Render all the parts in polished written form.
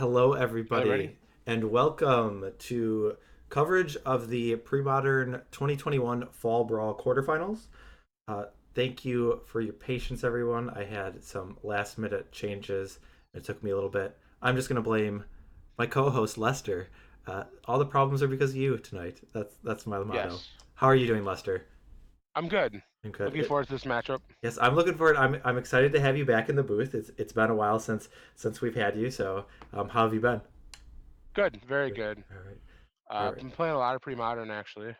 Hello, Are you ready? everybody, and welcome to coverage of the Premodern 2021 Fall Brawl quarterfinals. Uh, Thank you for your patience, everyone. I had some last minute changes. It took me a little bit. I'm just going to blame my co host, Lester. All the problems are because of you tonight. That's my motto. Yes. How are you doing, Lester? I'm good. I'm good. Looking forward to this matchup. Yes, I'm looking forward. I'm excited to have you back in the booth. It's been a while since we've had you. So, how have you been? Good. Very Good. good. All right. All right. Been playing a lot of pre-modern actually.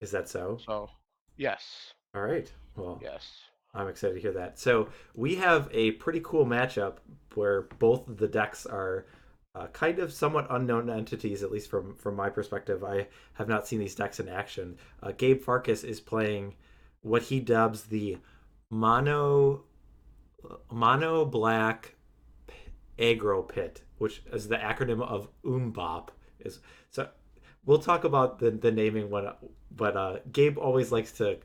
Is that so? So, yes. All right. Well, Yes. I'm excited to hear that. So we have a pretty cool matchup where both of the decks are kind of somewhat unknown entities, at least from my perspective. I have not seen these decks in action. Gabe Farkas is playing what he dubs the mono mono black Aggro pit, which is the acronym of UMBOP. Is so we'll talk about the naming when, but Gabe always likes to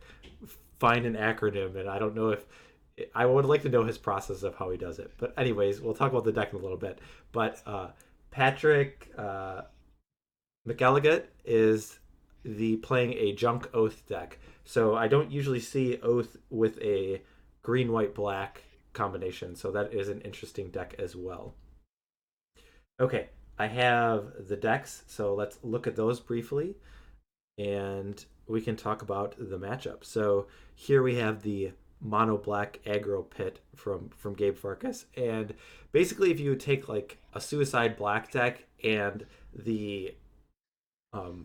find an acronym, and I don't know if I would like to know his process of how he does it. But anyways, we'll talk about the deck in a little bit. But Patrick McElligott is the playing a junk Oath deck. So I don't usually see Oath with a green white black combination. So that is an interesting deck as well. Okay, I have the decks, so let's look at those briefly and we can talk about the matchup. So here we have the mono black aggro pit from Gabe Farkas, and basically if you take like a suicide black deck and the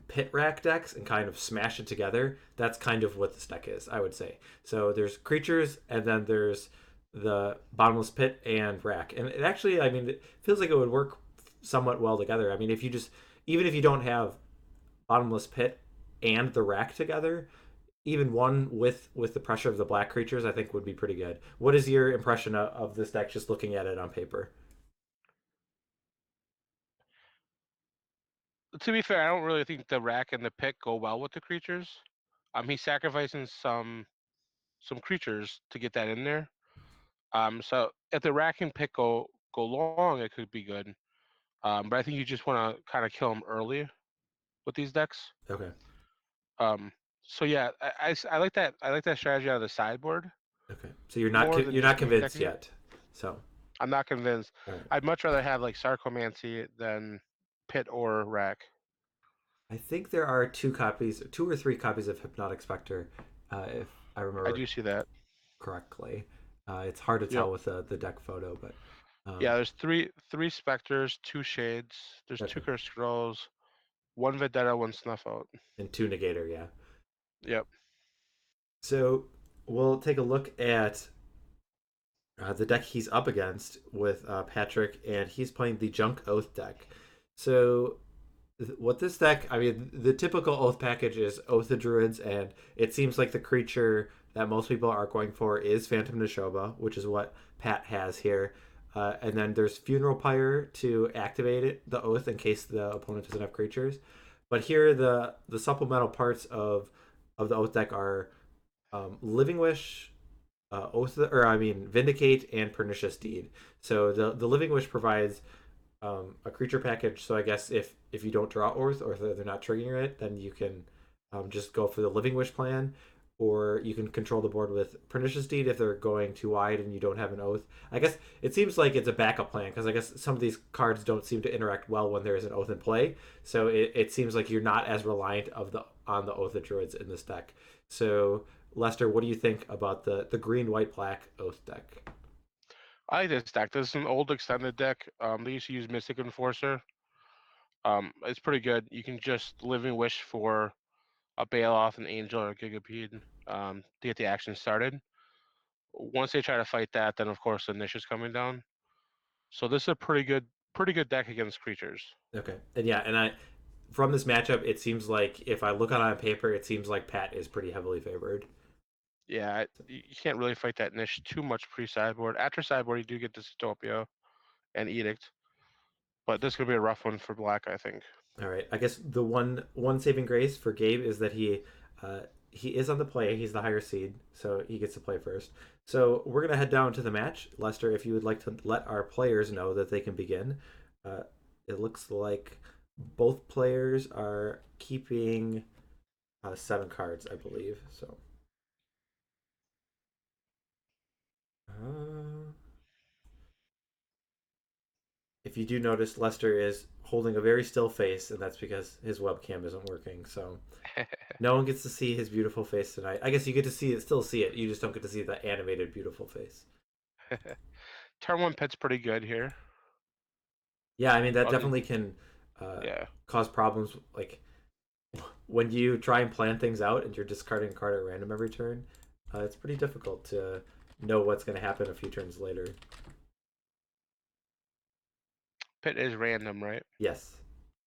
pit rack decks and kind of smash it together, that's kind of what this deck is, I would say. So there's creatures, and then there's the bottomless pit and rack, and it actually, I mean, it feels like it would work somewhat well together. I mean, if you just even if you don't have bottomless pit and the rack together, even one with the pressure of the black creatures, I think would be pretty good. What is your impression of this deck just looking at it on paper? To be fair, I don't really think the rack and the pick go well with the creatures. He's sacrificing some creatures to get that in there. So if the rack and pick go long, it could be good. But I think you just want to kind of kill them early with these decks. Okay. Um, so yeah, I like that. I like that strategy out of the sideboard Okay. So you're not more than you're just not main convinced decking it. yet. So I'm not convinced. all right. I'd much rather have like Sarcomancy than Pit or Rack. I think there are two or three copies of Hypnotic Specter, if I I remember do see that. correctly. It's hard to Yep. tell with the deck photo, but Yeah, um, there's three specters, two shades. There's two okay. cursed scrolls, one Vendetta, one Snuff Out. And two Negator, yeah. Yep. So we'll take a look at the deck he's up against with Patrick, and he's playing the Junk Oath deck. So what this deck, I mean, the typical Oath package is Oath of Druids, and it seems like the creature that most people are going for is Phantom Neshoba, which is what Pat has here. And then there's Funeral Pyre to activate it, the Oath, in case the opponent doesn't have creatures. But here, the supplemental parts of the Oath deck are Living Wish, or I mean Vindicate and Pernicious Deed. So the Living Wish provides a creature package. So I guess if you don't draw Oath or if they're not triggering it, then you can just go for the Living Wish plan, or you can control the board with Pernicious Deed if they're going too wide and you don't have an Oath. I guess it seems like it's a backup plan because I guess some of these cards don't seem to interact well when there is an Oath in play. So it seems like you're not as reliant of the on the Oath of Druids in this deck. So Lester, what do you think about the green white black Oath deck? I like this deck. This is an old extended deck. They used to use Mystic Enforcer. It's pretty good. You can just Living Wish for a Bailoff, an Angel, or a Gigapede to get the action started. Once they try to fight that, then of course the niche is coming down. So this is a pretty good deck against creatures. Okay, and yeah, and I from this matchup, it seems like if I look at it on paper, it seems like Pat is pretty heavily favored. Yeah, you can't really fight that niche too much pre-sideboard. After sideboard, you do get Dystopia and Edict, but this could be a rough one for Black, I think. All right, I guess the one saving grace for Gabe is that he is on the play. He's the higher seed, so he gets to play first. So we're gonna head down to the match, Lester. If you would like to let our players know that they can begin, uh, it looks like both players are keeping 7 cards, I believe. So, uh, if you do notice, Lester is holding a very still face, and that's because his webcam isn't working. So, no one gets to see his beautiful face tonight. I guess you get to see it, still see it. You just don't get to see the animated beautiful face. Turn one pit's pretty good here. Yeah, I mean that Oh, definitely can uh, yeah. cause problems. Like when you try and plan things out and you're discarding a card at random every turn, it's pretty difficult to know what's going to happen a few turns later. Pit is random, right? Yes,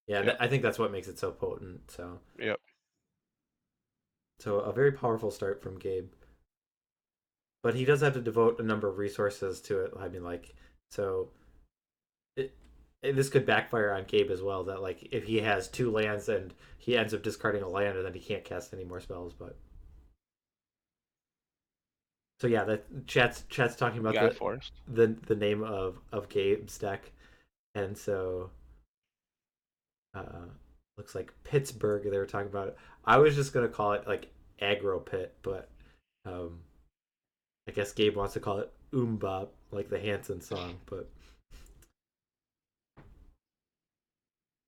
yeah, Yep. I think that's what makes it so potent. So, Yep. so a very powerful start from Gabe, but he does have to devote a number of resources to it. I mean, like, so it, this could backfire on Gabe as well. That like if he has 2 lands and he ends up discarding a land and then he can't cast any more spells, but. So yeah, that chat's talking You about got it forced. the name of Gabe's deck, and so uh, looks like Pittsburgh. They were talking about it. I was just gonna call it like Aggro Pit, but um, I guess Gabe wants to call it Bop, like the Hanson song. But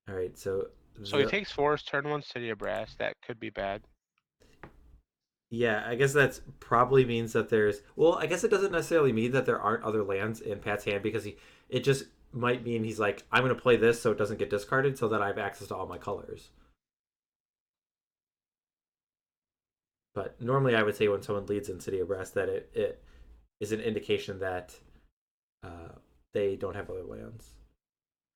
all right, so So he the takes force, turn one City of Brass. That could be bad. yeah, I guess that's probably means that there's well, I guess it doesn't necessarily mean that there aren't other lands in Pat's hand because he it just might mean he's like I'm gonna play this so it doesn't get discarded so that I have access to all my colors. But normally, I would say when someone leads in City of Brass that it is an indication that uh, they don't have other lands.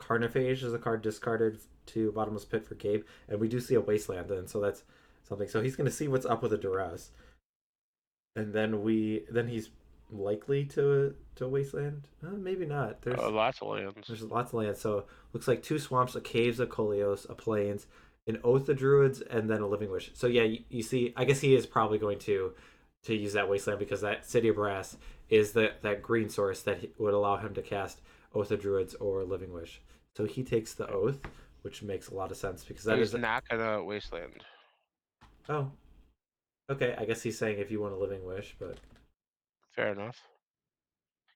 Carnophage is a card discarded to Bottomless Pit for Gabe, and we do see a Wasteland, and so that's something. So he's going to see what's up with a Duress, and then he's likely to Wasteland. Maybe not. Lots of lands. There's lots of land. So looks like 2 swamps, a Caves of Koilos, a Plains, an Oath of Druids, and then a Living Wish. So yeah, you see, I guess he is probably going to use that Wasteland because that City of Brass is that green source that would allow him to cast Oath of Druids or Living Wish. So he takes the Oath, which makes a lot of sense because that He's is not gonna Wasteland. oh okay. I guess he's saying if you want a Living Wish, but Fair enough.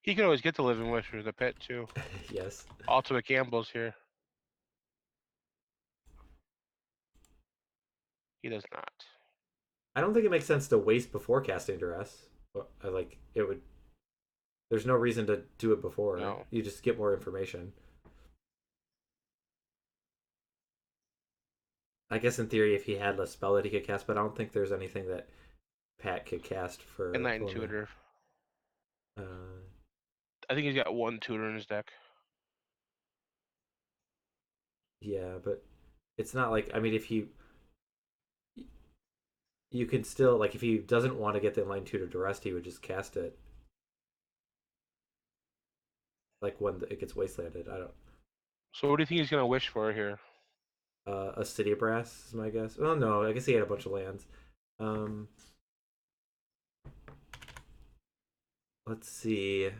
He could always get the Living Wish with the pit too. yes, Ultimate gambles here. He does not. I don't think it makes sense to waste before casting Duress. Like it would there's no reason to do it before. No. You just get more information. I guess in theory, if he had a spell that he could cast, but I don't think there's anything that Pat could cast Enlightened for me. Tutor. Uh, I think he's got one tutor in his deck. yeah, but it's not like I mean, if he you can still like if he doesn't want to get the line tutor to rest, he would just cast it like when it gets wastelanded. I don't. So what do you think he's gonna wish for here? A city of brass is my guess. Well, no, I guess he had a bunch of lands. Um, let's see.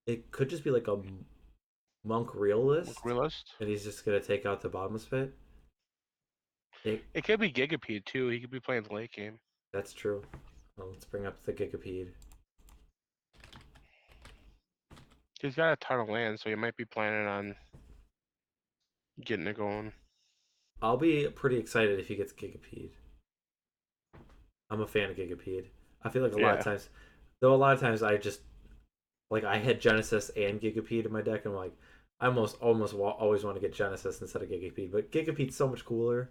It could just be like a monk realist, Realist? and he's just gonna take out the bottomless pit. It could be Gigapede too. He could be playing the late game. That's true. Well, let's bring up the Gigapede. He's got a ton of land, so he might be planning on getting it going. I'll be pretty excited if he gets Gigapede. I'm a fan of Gigapede. I feel like a lot of times, though, a lot of times I just like I had Genesis and Gigapede in my deck, and I'm like, I almost always want to get Genesis instead of Gigapede, but Gigapede's so much cooler.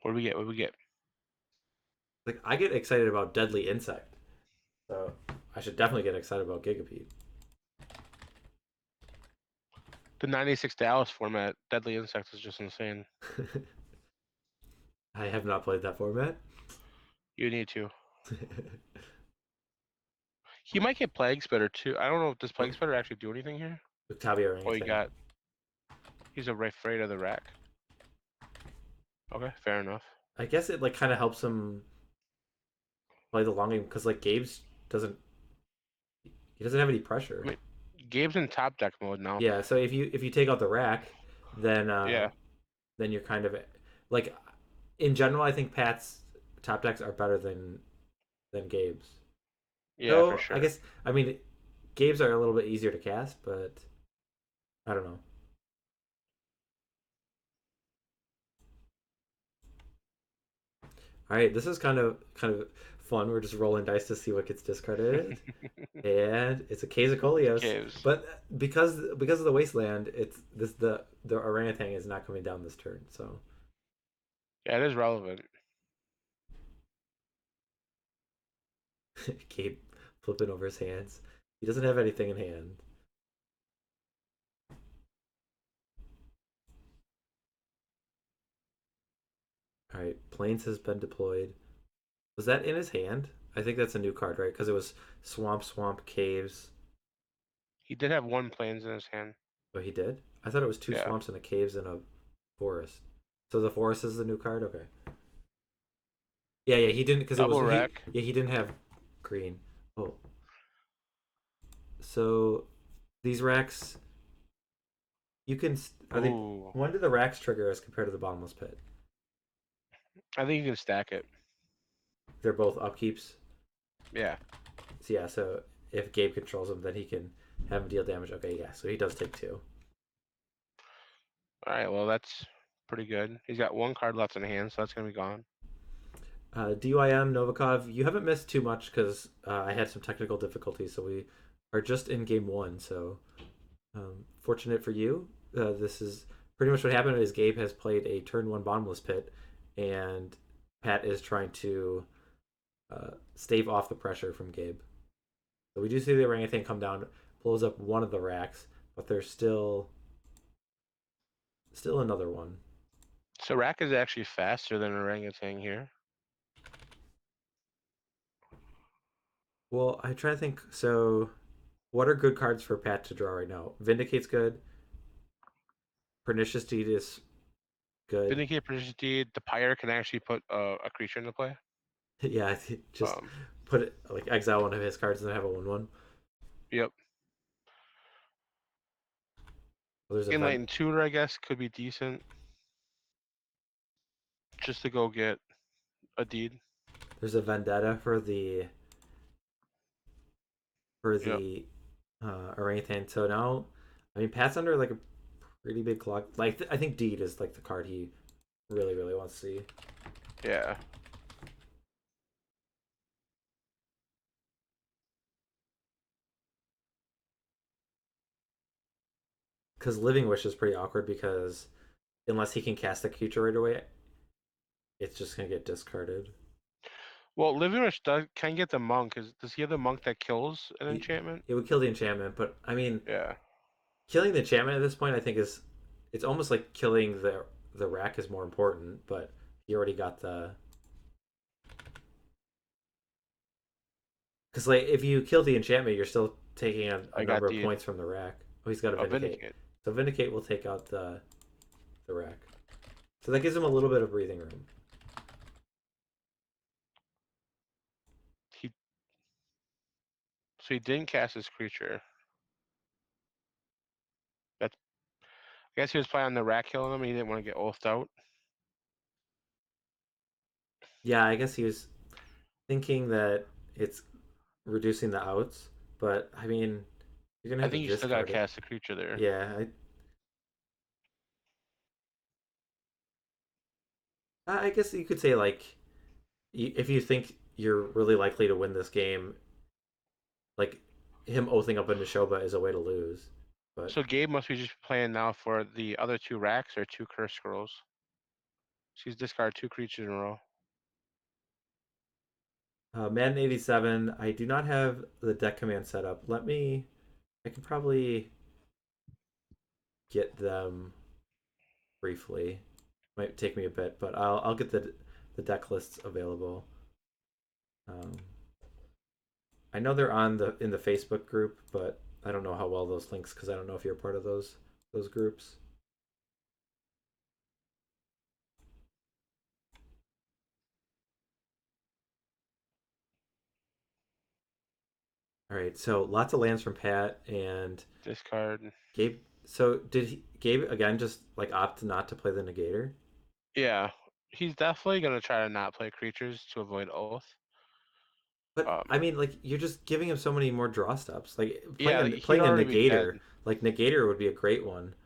What do we get? What do we get? Like I get excited about Deadly Insect, so I should definitely get excited about Gigapede. The 96 Dallas format, Deadly Insect is just insane. I have not played that format. You need to. He might get Plague Spitter too. I don't know. Does Plague Spitter actually do anything here? Octavia or Oh, anything. He's afraid of the rack. Okay, fair enough. I guess it like kind of helps him play the long game because like Gabe's doesn't he doesn't have any pressure. I mean, Gabe's in top deck mode now. Yeah, so if you take out the rack, then Yeah, then you're kind of like in general. I think Pat's top decks are better than Gabe's. yeah, for Though I sure. guess I mean Gabe's are a little bit easier to cast, but I don't know. All right, this is kind of fun. We're just rolling dice to see what gets discarded, and it's a Caves of Koilos. Caves. But because of the Wasteland, it's this the orangutan is not coming down this turn. So Yeah, it is relevant. Gabe flipping over his hands. He doesn't have anything in hand. All right, Plains has been deployed. Was that in his hand? I think that's a new card, right? Because it was Swamp, Caves. He did have one plains in his hand. Oh, he did? I thought it was two Yeah, swamps and a caves and a forest. So the forest is the new card? Okay. Yeah, he didn't because it was double rack. he didn't have green. Oh. So these racks you can are they Ooh, when do the racks trigger as compared to the bottomless pit? I think you can stack it. They're both upkeeps. Yeah. So yeah, so if Gabe controls them, then he can have him deal damage. Okay, yeah, so he does take two. All right. Well, that's pretty good. He's got one card left in hand, so that's gonna be gone. DYM Novikov, you haven't missed too much because I had some technical difficulties, so we are just in game one. So fortunate for you. This is pretty much what happened. Is Gabe has played a turn one bottomless pit, and Pat is trying to stave off the pressure from Gabe. So we do see the orangutan come down, blows up one of the racks, but there's still another one. So rack is actually faster than orangutan here. Well, I try to think. So, what are good cards for Pat to draw right now? Vindicate's good. Pernicious Deed is good. Vindicate Precious Deed. The Pyre can actually put a creature into play. Yeah, just Um. put it like exile one of his cards and then have a 1/1. Yep. Well, there's a Enlightened Tutor, I guess, could be decent. Just to go get a deed. Vendetta for Yep. the orangutan. So now, I mean, Pat's under like a pretty big clock. Like I think Deed is like the card he really wants to see. Yeah. Because Living Wish is pretty awkward because unless he can cast a creature right away, it's just gonna get discarded. Well, Living Rush can get the monk. Does he have the monk that kills an He, enchantment? it would kill the enchantment, but I mean, Yeah. killing the enchantment at this point, I think is it's almost like killing the rack is more important. But he already got the because like if you kill the enchantment, you're still taking a I got number of deed. points from the rack. Oh, he's got a A vindicate. Vindicate. So vindicate will take out the rack. So that gives him a little bit of breathing room. He So he didn't cast his creature. That's I guess he was planning on the rack killing him. He didn't want to get oathed out. Yeah, I guess he was thinking that it's reducing the outs, but I mean, you're gonna I have to think you still got to discard it. cast the creature there. Yeah, I guess you could say like if you think you're really likely to win this game, like him oathing up into Shoba is a way to lose. But So Gabe must be just playing now for the other two racks or two curse scrolls. She's discarded two creatures in a row. Madden 87, I do not have the deck command set up. I can probably get them briefly. Might take me a bit, but I'll get the deck lists available. Um, I know they're on the in the Facebook group, but I don't know how well those links because I don't know if you're part of those groups. All right, so lots of lands from Pat and Discard. Gabe. So did Gabe again just like opt not to play the negator? Yeah, he's definitely gonna try to not play creatures to avoid Oath. But I Um, mean, like you're just giving him so many more draw steps. Like yeah, he'd playing a already be dead. negator, like negator would be a great one.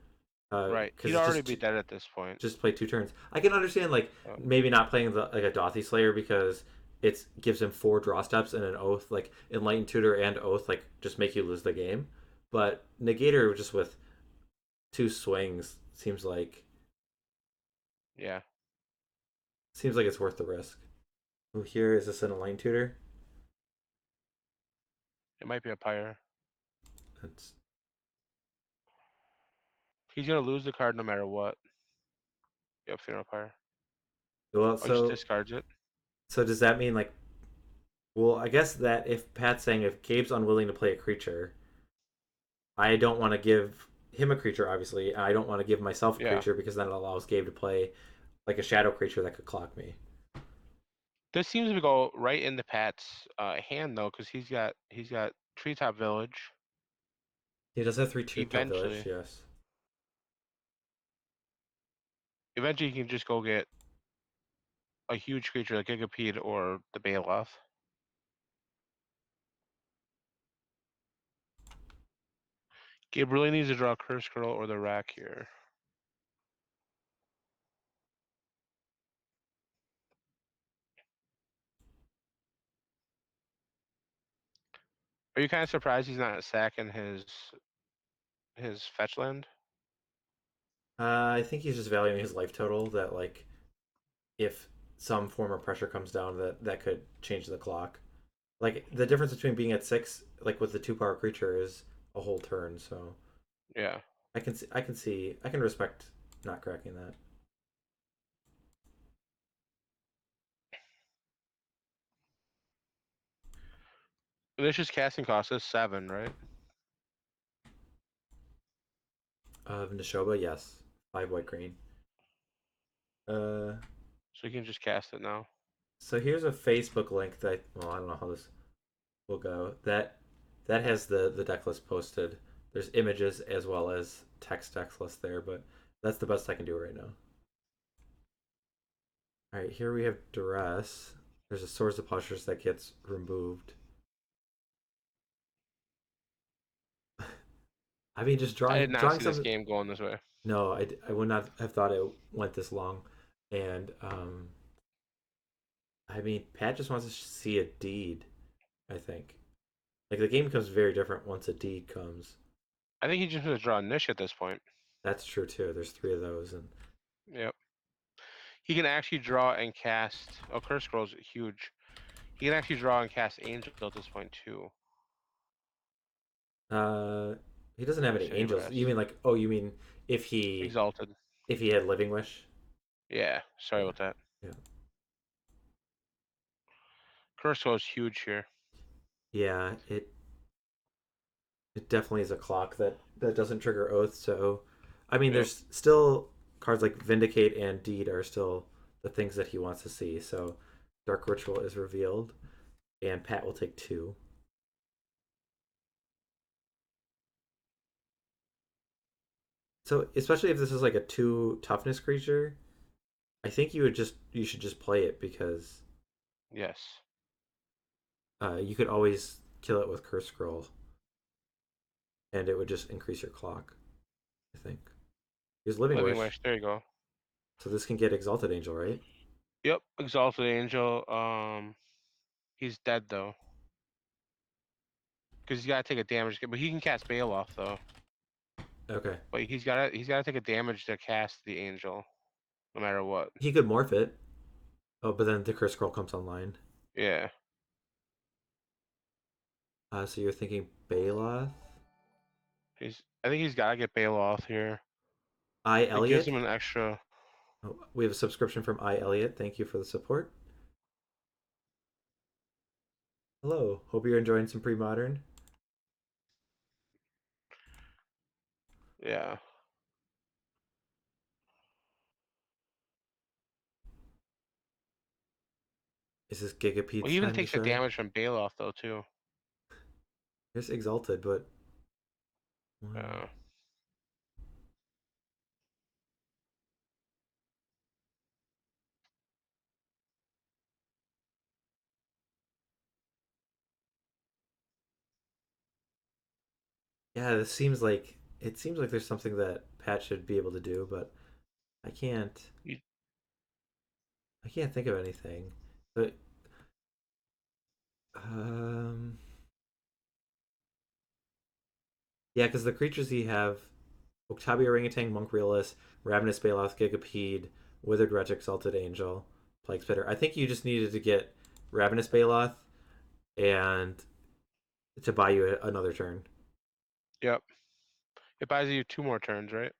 Right, Because he'd it's already be dead at this point. just play 2 turns. I can understand like Um, maybe not playing like a Dauthi Slayer because it gives him 4 draw steps and an oath. Like Enlightened Tutor and Oath like just make you lose the game. But negator just with 2 swings yeah, seems like it's worth the risk. Oh, here is this an Enlightened Tutor? it might be a Pyre. That's He's gonna lose the card no matter what. Yep, Funeral Pyre. well. Oh, he just discards it. So does that mean like? Well, I guess that if Pat's saying if Gabe's unwilling to play a creature, I don't want to give him a creature. Obviously, I don't want to give myself a Yeah, creature because then it allows Gabe to play like a shadow creature that could clock me. this seems to go right into Pat's hand though, because he's got Treetop Village. He does have 3 Treetop Village, Eventually, yes. eventually, he can just go get a huge creature like Gigapede or the Baloth. Gabe really needs to draw Curse Girl or the Rack here. Are you kind of surprised he's not sacking his fetch land? I think he's just valuing his life total. That like if some form of pressure comes down, that could change the clock. Like the difference between being at 6, like with the 2 power creature, is a whole turn. So Yeah. I can respect not cracking that. This just casting cost is 7, right? Of Nishoba, yes, 5 white green. Uh, So you can just cast it now. so here's a Facebook link that well, I don't know how this will go. That has the deck list posted. There's images as well as text deck list there, but that's the best I can do right now. All right, here we have Duress. There's a Swords of Pushers that gets removed. I mean, just I did not drawing see this some. game going this way. No, I would not have thought it went this long, and I mean, Pat just wants to see a deed. I think like the game becomes very different once a deed comes. I think he just needs to draw a niche at this point. That's true too. There's 3 of those, and Yep. He can actually draw and cast. Oh, Curse Scroll's huge. He can actually draw and cast Angel at this point too. uh, he doesn't Let have me any show you what angels. else. You mean like oh, you mean if Exalted. he had Living Wish? Yeah. Sorry Yeah, about that. yeah, Curse Scroll is huge here. yeah. It definitely is a clock that doesn't trigger oath. So, I mean, Yep. there's still cards like Vindicate and Deed are still the things that he wants to see. So, Dark Ritual is revealed, and Pat will take 2. So, especially if this is like a 2 toughness creature, I think you should just play it because Yes. you could always kill it with Curse Scroll, and it would just increase your clock. I think. Here's Living Living Wish, Wish. There you go. so this can get Exalted Angel, right? Yep. Exalted Angel. He's dead though. Because he's got to take a damage, but he can cast Baloth though. Okay. But he's gotta take a damage to cast the angel, no matter what. He could morph it. Oh, but then the Curse Scroll comes online. Yeah. So you're thinking Baloth? I think he's gotta get Baloth here. I It gives Elliot. him an extra. Oh, we have a subscription from I Elliot. Thank you for the support. Hello. Hope you're enjoying some pre-modern. Yeah. Is this Well, Gigapede's he even time to takes the shine? damage from Baloth though too. There's Exalted, but one. Uh, Yeah, this seems like it seems like there's something that Pat should be able to do, but I can't. you, I can't think of anything. But um, yeah, because the creatures you have: Octavia Orangutan, Monk Realist, Ravenous Baloth, Gigapede, Withered Wretch, Exalted Angel, Plague Spitter. I think you just needed to get Ravenous Baloth and to buy you another turn. yep. It buys you 2 more turns, right?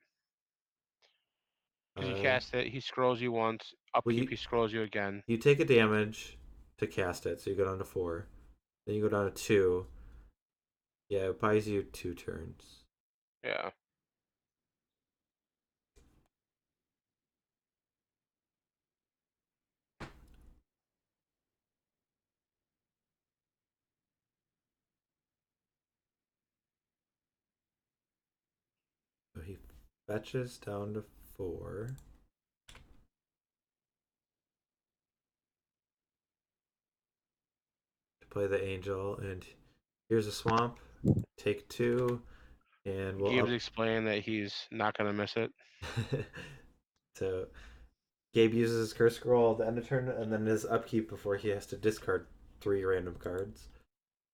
Because you Uh, cast it, he scrolls you once. well, Upkeep, he scrolls you again. you take a damage to cast it, so you go down to 4. Then you go down to 2. Yeah, it buys you 2 turns. Yeah. So he fetches down to 4 to play the angel, and here's a swamp. Take 2, and we'll Gabe's up. explaining that he's not gonna miss it. So Gabe uses his curse scroll at the end of turn, and then his upkeep before he has to discard 3 random cards,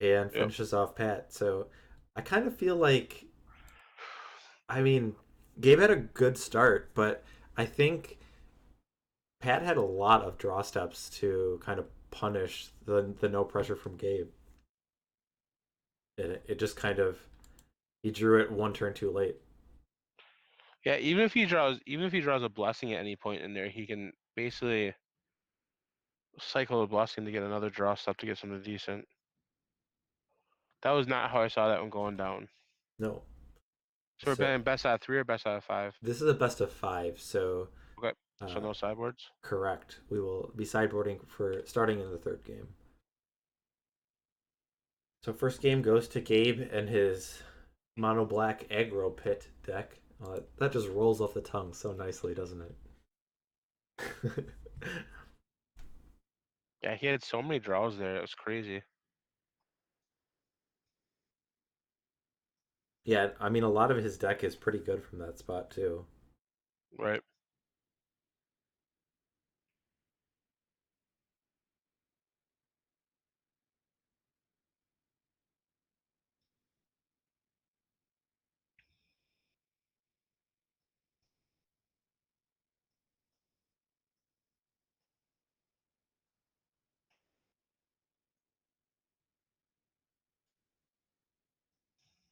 and Yep. finishes off Pat. So I kind of feel like, I mean, Gabe had a good start, but I think Pat had a lot of draw steps to kind of punish the no pressure from Gabe. And it just kind of, he drew it 1 turn too late. Yeah, even if he draws a blessing at any point in there, he can basically cycle a blessing to get another draw step to get something decent. That was not how I saw that one going down. No. So we're So betting best out of 3 or best out of 5. this is a best of 5. So Okay. So uh, no sideboards. correct. We will be sideboarding for starting in the third game. So first game goes to Gabe and his mono black aggro pit deck. That just rolls off the tongue so nicely, doesn't it? Yeah, he had so many draws there. It was crazy. Yeah, I mean, a lot of his deck is pretty good from that spot too. Right.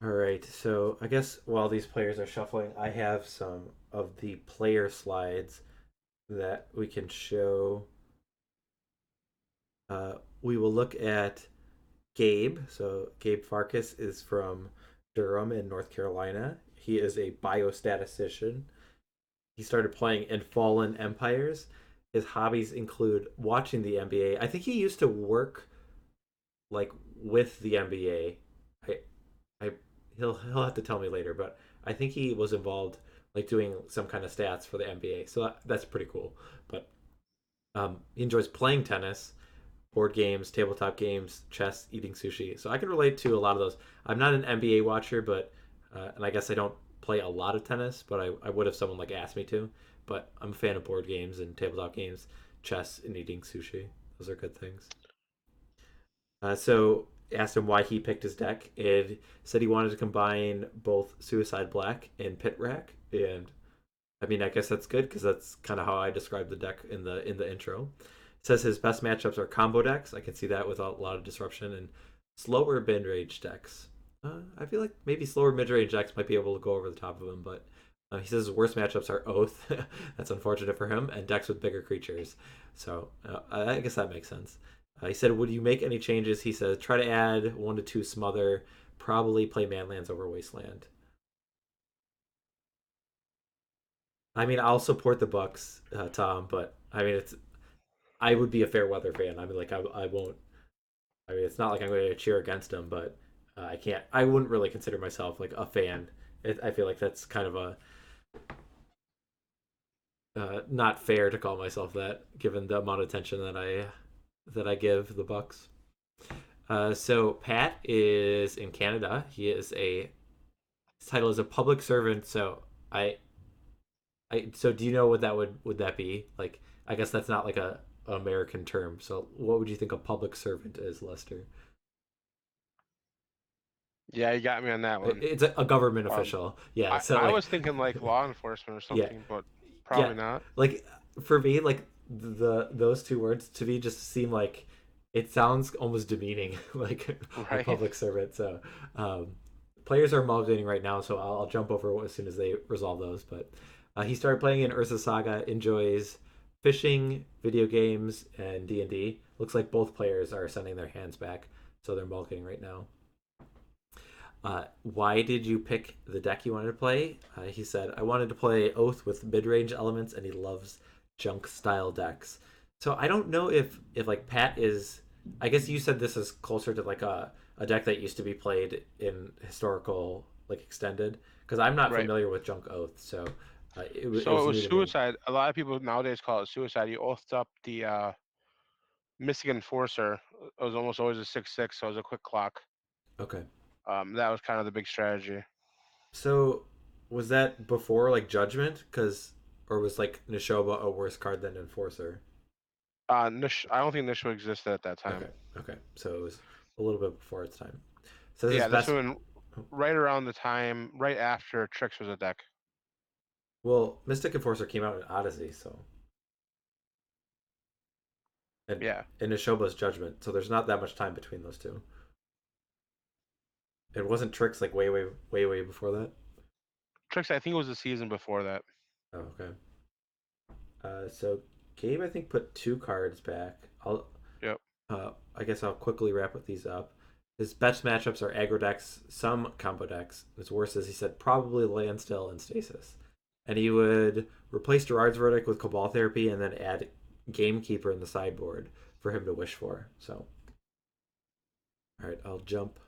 All right, so I guess while these players are shuffling, I have some of the player slides that we can show. We will look at Gabe. So Gabe Farkas is from Durham in North Carolina. He is a biostatistician. He started playing in Fallen Empires. His hobbies include watching the NBA. I think he used to work like with the NBA. I, I he'll have to tell me later, but I think he was involved like doing some kind of stats for the NBA. So that's pretty cool. But he enjoys playing tennis, board games, tabletop games, chess, eating sushi. So I can relate to a lot of those. I'm not an NBA watcher, but and I guess I don't play a lot of tennis, but I would if someone like asked me to. But I'm a fan of board games and tabletop games, chess, and eating sushi. Those are good things. So asked him why he picked his deck, and said he wanted to combine both Suicide Black and Pit Rack. And I mean, I guess that's good because that's kind of how I described the deck in the intro. It says his best matchups are combo decks. I can see that with a lot of disruption and slower mid range decks. I feel like maybe slower mid range decks might be able to go over the top of him, but he says his worst matchups are Oath. That's unfortunate for him, and decks with bigger creatures. So I guess that makes sense. He said, "Would you make any changes?" He said, "Try to add 1 to 2 smother. Probably play Manlands over Wasteland." I mean, I'll support the Bucks, Tom, but I mean, I would be a fair weather fan. I mean, like I won't. I mean, it's not like I'm going to cheer against them, but I can't. I wouldn't really consider myself like a fan. I feel like that's kind of a not fair to call myself that, given the amount of attention that I give the Bucks. So Pat is in Canada. He is a his title is a public servant. So so do you know what that would that be? Like I guess that's not like a American term. So what would you think a public servant is, Lester? Yeah, you got me on that one. It's a government Um, official. Yeah. I So I like was thinking like law enforcement or yeah, something, but yeah. probably not. Like for me, like those two words to me just seem like it sounds almost demeaning, like Right. public servant. So um, players are mulliganing right now, so I'll jump over as soon as they resolve those. But he started playing in Ursa Saga, enjoys fishing, video games, and D&D. Looks like both players are sending their hands back, so they're mulliganing right now. Why did you pick the deck you wanted to play? He said, I wanted to play Oath with mid range elements, and he loves junk style decks. So I don't know if like Pat is. I guess you said this is closer to like a deck that used to be played in historical like extended because I'm not Right. familiar with Junk Oath, so it So it was was new to me. suicide. A lot of people nowadays call it suicide. You oathed up the Mystic Enforcer. It was almost always a 6/6, so it was a quick clock. Okay, That was kind of the big strategy. so was that before like Judgment? Because or was like Nishoba a worse card than Enforcer? I don't think Nish existed at that Okay, time. okay, so it was a little bit before its time. So this is Yeah, this best. one right around the time, right after Trix was a deck. Well, Mystic Enforcer came out in Odyssey, so and Yeah, Nishoba's Judgment, so there's not that much time between those two. It wasn't Tricks like way before that. Trix. I think it was the season before that. Oh, okay. So Gabe, I think put two cards back. Yep. I guess I'll quickly wrap these up. His best matchups are aggro decks, some combo decks. His worst is he said probably Landstill and Stasis, and he would replace Gerard's Verdict with Cabal Therapy and then add Gamekeeper in the sideboard for him to wish for. So, all right, I'll jump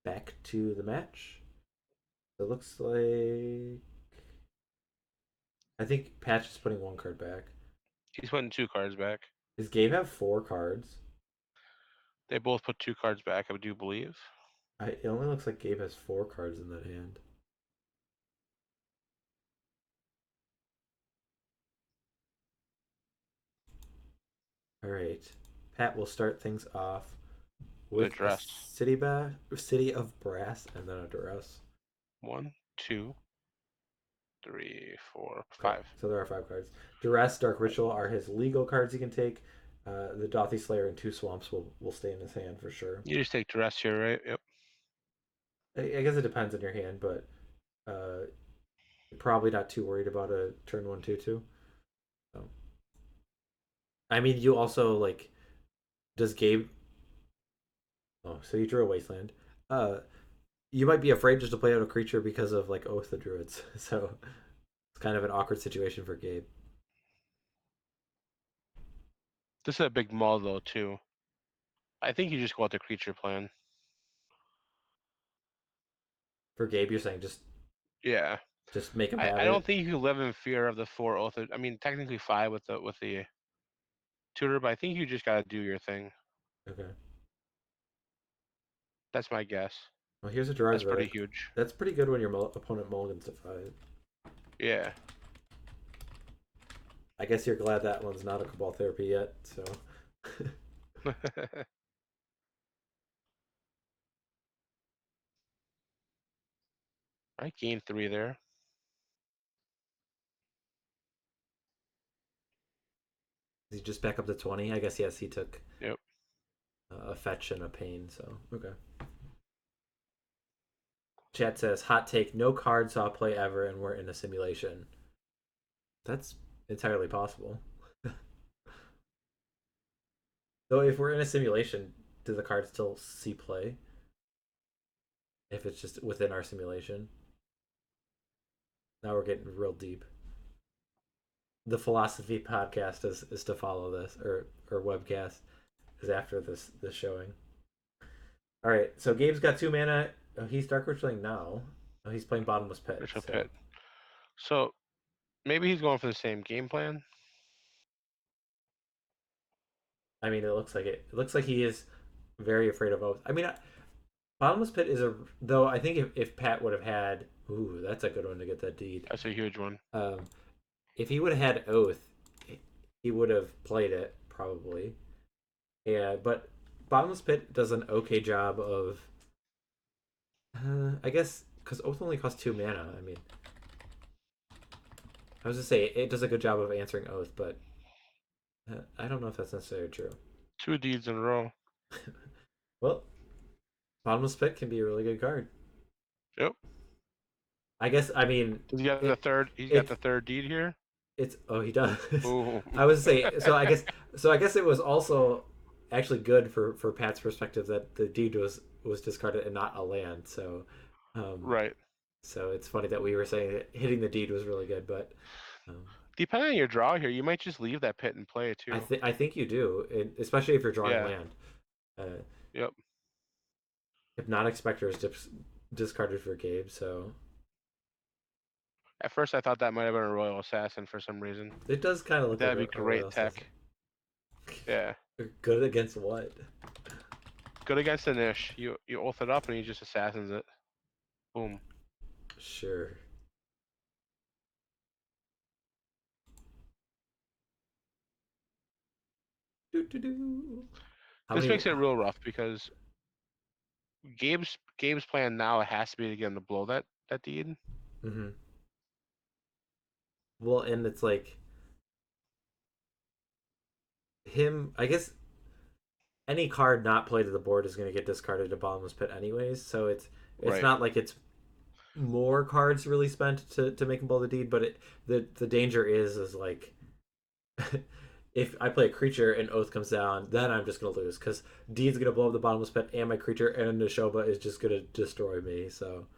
back to the match. It looks like I think Patch is putting one card back. He's putting two cards back. Does Gabe have four cards? They both put two cards back, I do believe. It only looks like Gabe has four cards in that hand. All right, Pat will start things off The with a dress. city of brass and then a duress. One, two, three, four, Okay, five. so there are five cards. Duress, Dark Ritual are his legal cards he can take. The Dauthi Slayer and two swamps will stay in his hand for sure. You just take dress here, right? Yep. I guess it depends on your hand, but uh, probably not too worried about a turn 1/2/2. So, I mean, you also like. Does Gabe? Oh, so you drew a wasteland. Uh, you might be afraid just to play out a creature because of like Oath of Druids. So it's kind of an awkward situation for Gabe. This is a big mull though too. I think you just go with the creature plan. For Gabe, you're saying Yeah. just make him I, have I don't it. think you can live in fear of the four oath. I mean, technically five with the tutor, but I think you just gotta do your thing. Okay. That's my guess. Well, here's a Gerard's That's pretty Verdict. huge. That's pretty good when your opponent mulligans to five. Yeah. I guess you're glad that one's not a Cabal Therapy yet. So I gained three there. he just back up to 20. I guess yes, he took Yep. a fetch and a pain. So okay. Chat says hot take: no card saw play ever, and we're in a simulation. That's entirely possible. Though if we're in a simulation, do the cards still see play? If it's just within our simulation. Now we're getting real deep. The philosophy podcast is to follow this or webcast is after this showing. All right, so Gabe's got 2 mana. Oh, he's Dark Witchling now. Oh, he's playing Bottomless Pit. Ritual So Pit. So maybe he's going for the same game plan. I mean, it looks like it. It looks like he is very afraid of Oath. I mean, Bottomless Pit is a though. I think if Pat would have had, ooh, that's a good one to get that deed. That's a huge one. Um, if he would have had Oath, he would have played it probably. Yeah, but Bottomless Pit does an okay job of, I guess, because Oath only costs 2 mana. I mean, I was to say it does a good job of answering Oath, but I don't know if that's necessarily true. 2 deeds in a row. Well, Bottomless Pit can be a really good card. Yep. I guess. I mean, Does he got the it third? He's got it the third deed here. it's oh he does. Ooh. I would say so. I guess it was also actually good for Pat's perspective that the deed was discarded and not a land. So, um, Right. so it's funny that we were saying that hitting the deed was really good, but um, Depending on your draw here, you might just leave that pit and play it too. I think you do, especially if you're drawing Yeah. land. Uh, Yep. Hypnotic Specter is discarded for Gabe, so At first, I thought that might have been a Royal Assassin for some reason. it does kind of look like That'd be a Royal great Assassin. tech. Yeah. Good against what? Good against the niche. You oath it up and he just assassins it. Boom. Sure. Do, do, do. How This many? makes it real rough because Gabe's plan now has to be to get him to blow that deed. Mm-hmm. Well, and it's like him. I guess any card not played to the board is going to get discarded to Bottomless Pit anyways. So it's Right. not like it's more cards really spent to make him blow the deed, but the danger is like if I play a creature and Oath comes down, then I'm just gonna lose because Deed's gonna blow up the Bottomless Pit and my creature, and Neshoba is just gonna destroy me. So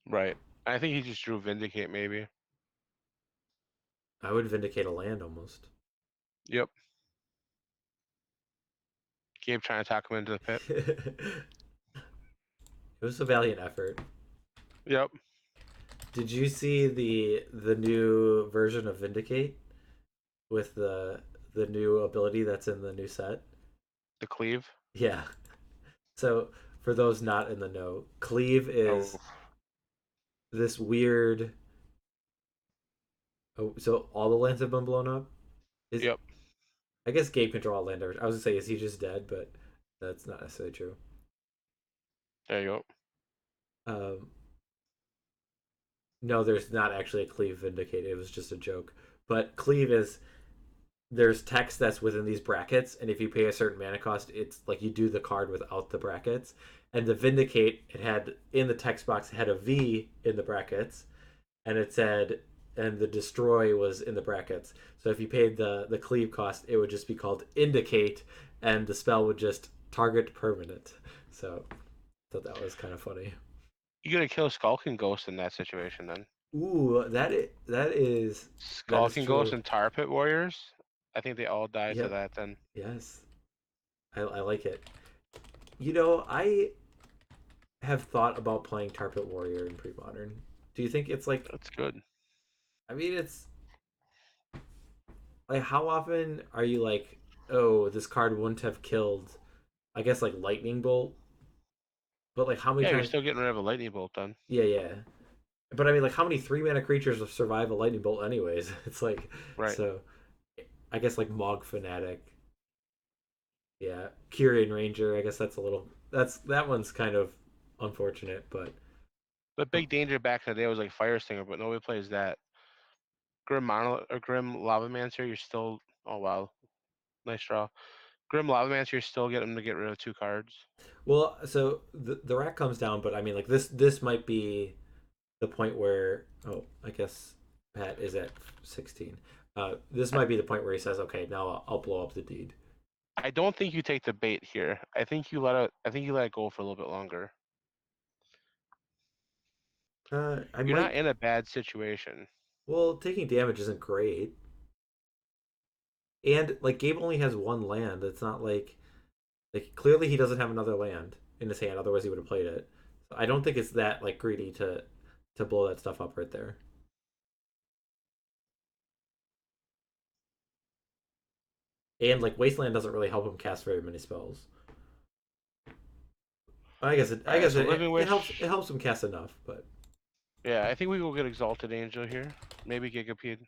Right. I think he just drew Vindicate maybe. I would Vindicate a land almost. Yep. Gabe trying to talk him into the pit. It was a valiant effort. Yep. Did you see the new version of Vindicate with the new ability that's in the new set? The cleave. Yeah. So for those not in the know, Cleave is Oh. this weird. Oh, so all the lands have been blown up. Is Yep. I guess Gabe can draw a land. I was gonna say, is he just dead? But that's not necessarily true. There you go. Um, no, there's not actually a Cleave Vindicate. It was just a joke. But Cleave is there's text that's within these brackets, and if you pay a certain mana cost, it's like you do the card without the brackets. And the Vindicate, it had in the text box it had a V in the brackets, and it said, and the Destroy was in the brackets. So if you paid the Cleave cost, it would just be called Indicate, and the spell would just target permanent. So I thought that was kind of funny. You're gonna kill Skulking Ghost in that situation then. Ooh, that is Skulking Ghost true. and Tar Pit Warriors. I think they all die to Yep. that then. Yes. I like it. You know, I have thought about playing Tar Pit Warrior in Premodern. Do you think it's like? That's good. I mean, it's like how often are you like, oh, this card wouldn't have killed? I guess like Lightning Bolt, but like how many Yeah, you're times? still getting rid of a lightning bolt then. Yeah, yeah. But I mean, like how many 3 mana creatures will survive a Lightning Bolt anyways? It's like Right. so. I guess like Mog Fanatic. Yeah, Kyrian Ranger. I guess that's a little. That one's kind of unfortunate, but The big danger back in the day was like Fire Stinger, but nobody plays that. Grim Mono or Grim Lavamancer, you're still. Oh wow, nice draw. Grim Lavamancer, you're still getting them to get rid of 2 cards. well, so the rack comes down, but I mean, like this might be the point where I guess Pat is at 16. This might be the point where he says, "Okay, now I'll blow up the deed." I don't think you take the bait here. I think you let it. I think you let it go for a little bit longer. I You're not might. in a bad situation. Well, taking damage isn't great, and like Gabe only has one land. It's not like clearly he doesn't have another land. in his hand. Otherwise, he would have played it. So I don't think it's that like greedy to blow that stuff up right there. And like Wasteland doesn't really help him cast very many spells. I Alright, guess so Living it Wish. helps him cast enough, but Yeah, I think we will get Exalted Angel here. Maybe Gigapede.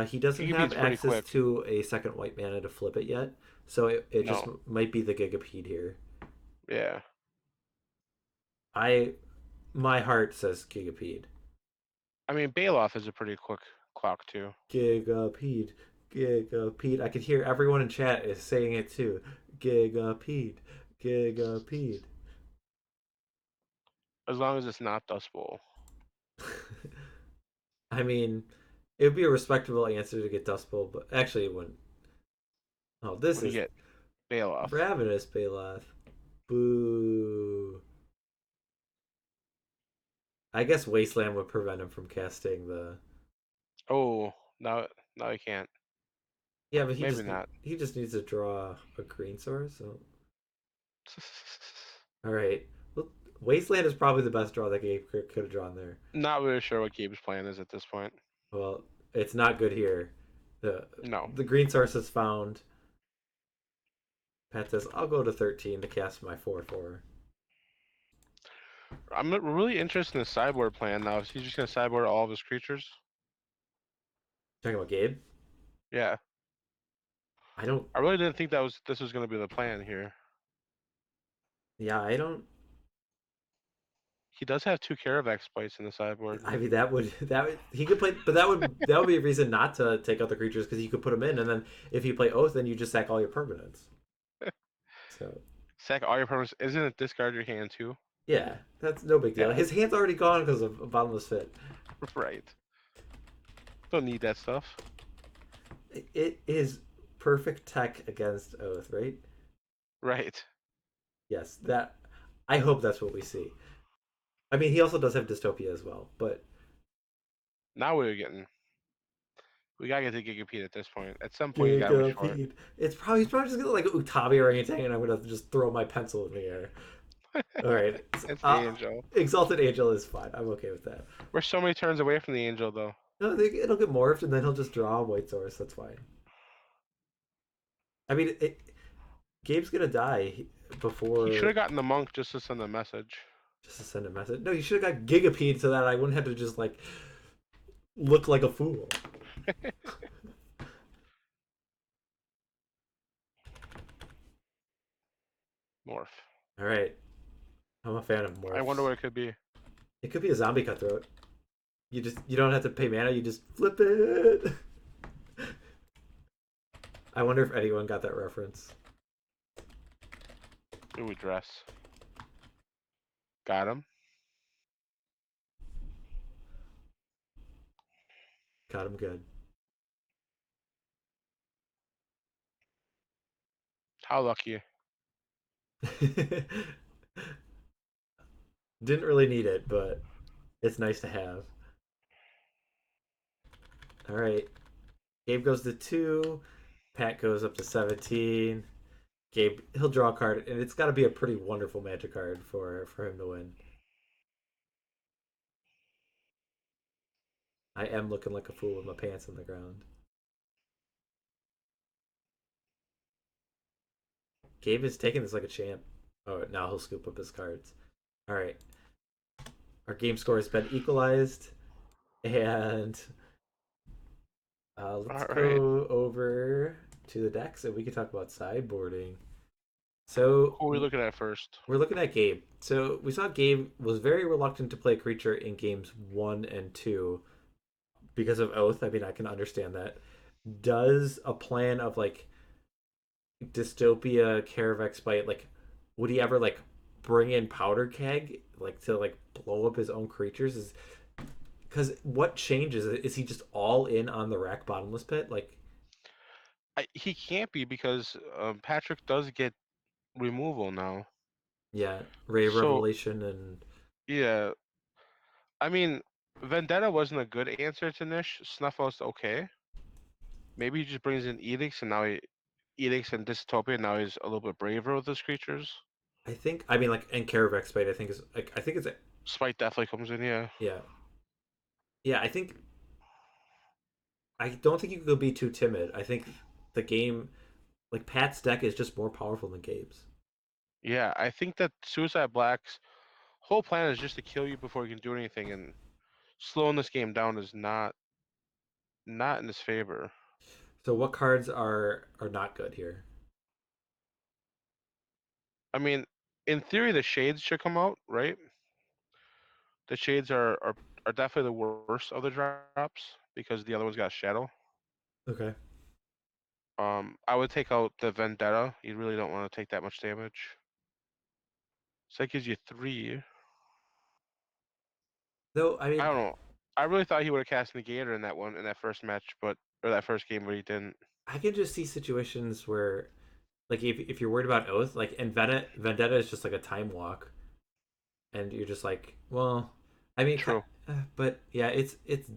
he doesn't have Gigapede's pretty access quick. to a second white mana to flip it yet, so it just No. might be the Gigapede here. Yeah. I my heart says Gigapede. I mean, Bailoff is a pretty quick clock too. Gigapede, Gigapede. I could hear everyone in chat is saying it too. Gigapede, Gigapede. As long as it's not Dust Bowl. I mean, it would be a respectable answer to get Dust Bowl, but actually it wouldn't. Oh, this When you is get Bailoff. Ravenous Baloth. Boo. I guess Wasteland would prevent him from casting the. Oh, now I can't. Yeah, but Maybe not. he just needs to draw a green source. So all right, well, Wasteland is probably the best draw that Gabe could have drawn there. Not really sure what Gabe's plan is at this point. Well, it's not good here. The No. the green source is found. Pat says, I'll go to 13 to cast my 4/4. I'm really interested in the sideboard plan now. Is he just gonna sideboard all of his creatures? Talking about Gabe? Yeah. I don't. I really didn't think this was gonna be the plan here. Yeah, I don't. He does have 2 Caervek sprites in the sideboard. I mean, he could play, but that would be a reason not to take out the creatures because you could put them in, and then if you play Oath, then you just sack all your permanents. So Sack all your permanents. Isn't it discard your hand too? yeah, that's no big deal. Yeah. His hand's already gone because of Bottomless Pit. Right. Don't need that stuff. It is perfect tech against Oath, right? Right. Yes, that. I hope that's what we see. I mean, he also does have Dystopia as well, but Now we're getting. We gotta get the Gigapede at this point. At some point, you gotta wish for it. Gigapede. He's probably just gonna like Utabi Orangutan, and I'm gonna just throw my pencil in the air. All right, It's the angel. Exalted Angel is fine. I'm okay with that. We're so many turns away from the angel, though. No, it'll get morphed, and then he'll just draw a white source. That's fine. I mean, Gabe's gonna die before. He should have gotten the monk just to send a message. Just to send a message. No, you should have got Gigapede so that I wouldn't have to just like look like a fool. Morph. All right, I'm a fan of morphs. I wonder what it could be. It could be a zombie cutthroat. You don't have to pay mana. You just flip it. I wonder if anyone got that reference. Ooh, dress. Got him. Got him good. How lucky. Didn't really need it, but it's nice to have. All right. Gabe goes to 2. Pat goes up to 17. Gabe, he'll draw a card, and it's got to be a pretty wonderful magic card for him to win. I am looking like a fool with my pants on the ground. Gabe is taking this like a champ. Oh, now he'll scoop up his cards. All right. Our game score has been equalized. And let's go over to the decks and we can talk about sideboarding. So who are we looking at first? We're looking at Gabe. So we saw Gabe was very reluctant to play a creature in games 1 and 2 because of Oath. I mean, I can understand that. Does a plan of like Dystopia, Caervek Spite, like would he ever like bring in Powder Keg like to like blow up his own creatures? Is because what changes? Is he just all in on the rack Bottomless Pit? Like he can't be because Patrick does get removal now. Yeah, Ray of Revelation and yeah. I mean, Vendetta wasn't a good answer to Nish. Snuff Out's okay. Maybe he just brings in Edicts and now Edicts and Dystopia. Now he's a little bit braver with his creatures. I think I mean like and Caervek Spade I think is like I think it's Spite definitely comes in, yeah. yeah. Yeah, I don't think you could be too timid. I think the game like Pat's deck is just more powerful than Gabe's. Yeah, I think that Suicide Black's whole plan is just to kill you before you can do anything, and slowing this game down is not in his favor. So what cards are not good here? I mean, in theory, the shades should come out, right? The shades are definitely the worst of the drops because the other one's got shadow. Okay. I would take out the Vendetta. You really don't want to take that much damage. So that gives you three. Though I I mean don't know. I really thought he would have cast Negator in that one in that first match, but or that first game, but he didn't. I can just see situations where like if you're worried about Oath, like and Vendetta is just like a time walk, and you're just like, well, I mean, True. but yeah, it's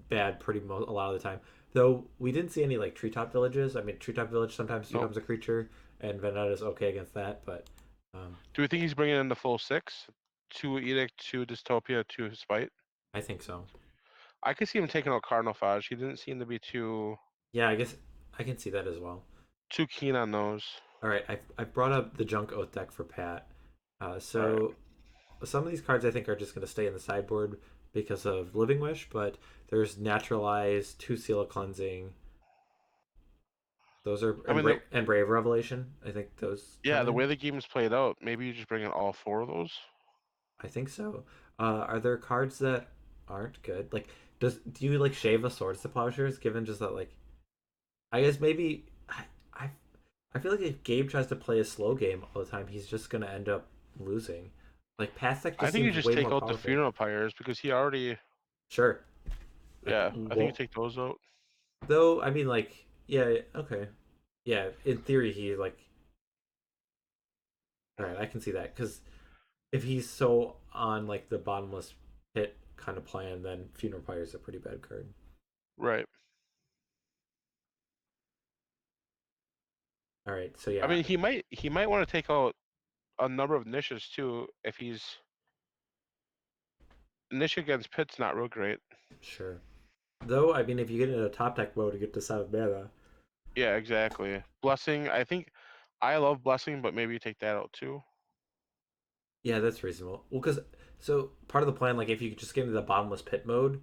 bad a lot of the time. Though we didn't see any like treetop villages. I mean, treetop village sometimes Nope. becomes a creature, and Vendetta's okay against that. But Do we think he's bringing in the full six? Two Edict, two Dystopia, two Spite. I think so. I could see him taking out Carnophage. He didn't seem to be Yeah, I guess I can see that as well. too keen on those. All right, I've brought up the junk oath deck for Pat. All right. So some of these cards I think are just going to stay in the sideboard because of Living Wish, but there's Naturalize, two Seal of Cleansing. Those are I mean, and Brave Revelation. I think those come yeah, the in. way the game's played out, maybe you just bring in all four of those. I think so. Are there cards that aren't good? Like, do you like shave a Swords to Plowshares? Given just that, like, I guess maybe I I feel like if Gabe tries to play a slow game all the time, he's just gonna end up losing. Like past deck I just think you seems just way take more out the powerful. funeral pyres because he already. Sure. Like, Yeah, I think you well, take those out. though I mean, like, yeah, okay, yeah. In theory, he like, all right, I can see that because if he's so on like the bottomless pit kind of plan, then Funeral Pyre is a pretty bad card. Right. All right, so I yeah, mean, he might want to take out a number of niches too if he's niche against Pit's not real great. sure. Though I mean, if you get into a top deck mode, you get to 7 mana. Yeah, exactly. Blessing, I think I love blessing, but maybe you take that out too. Yeah, that's reasonable. Well, because so part of the plan, like if you just get into the bottomless pit mode,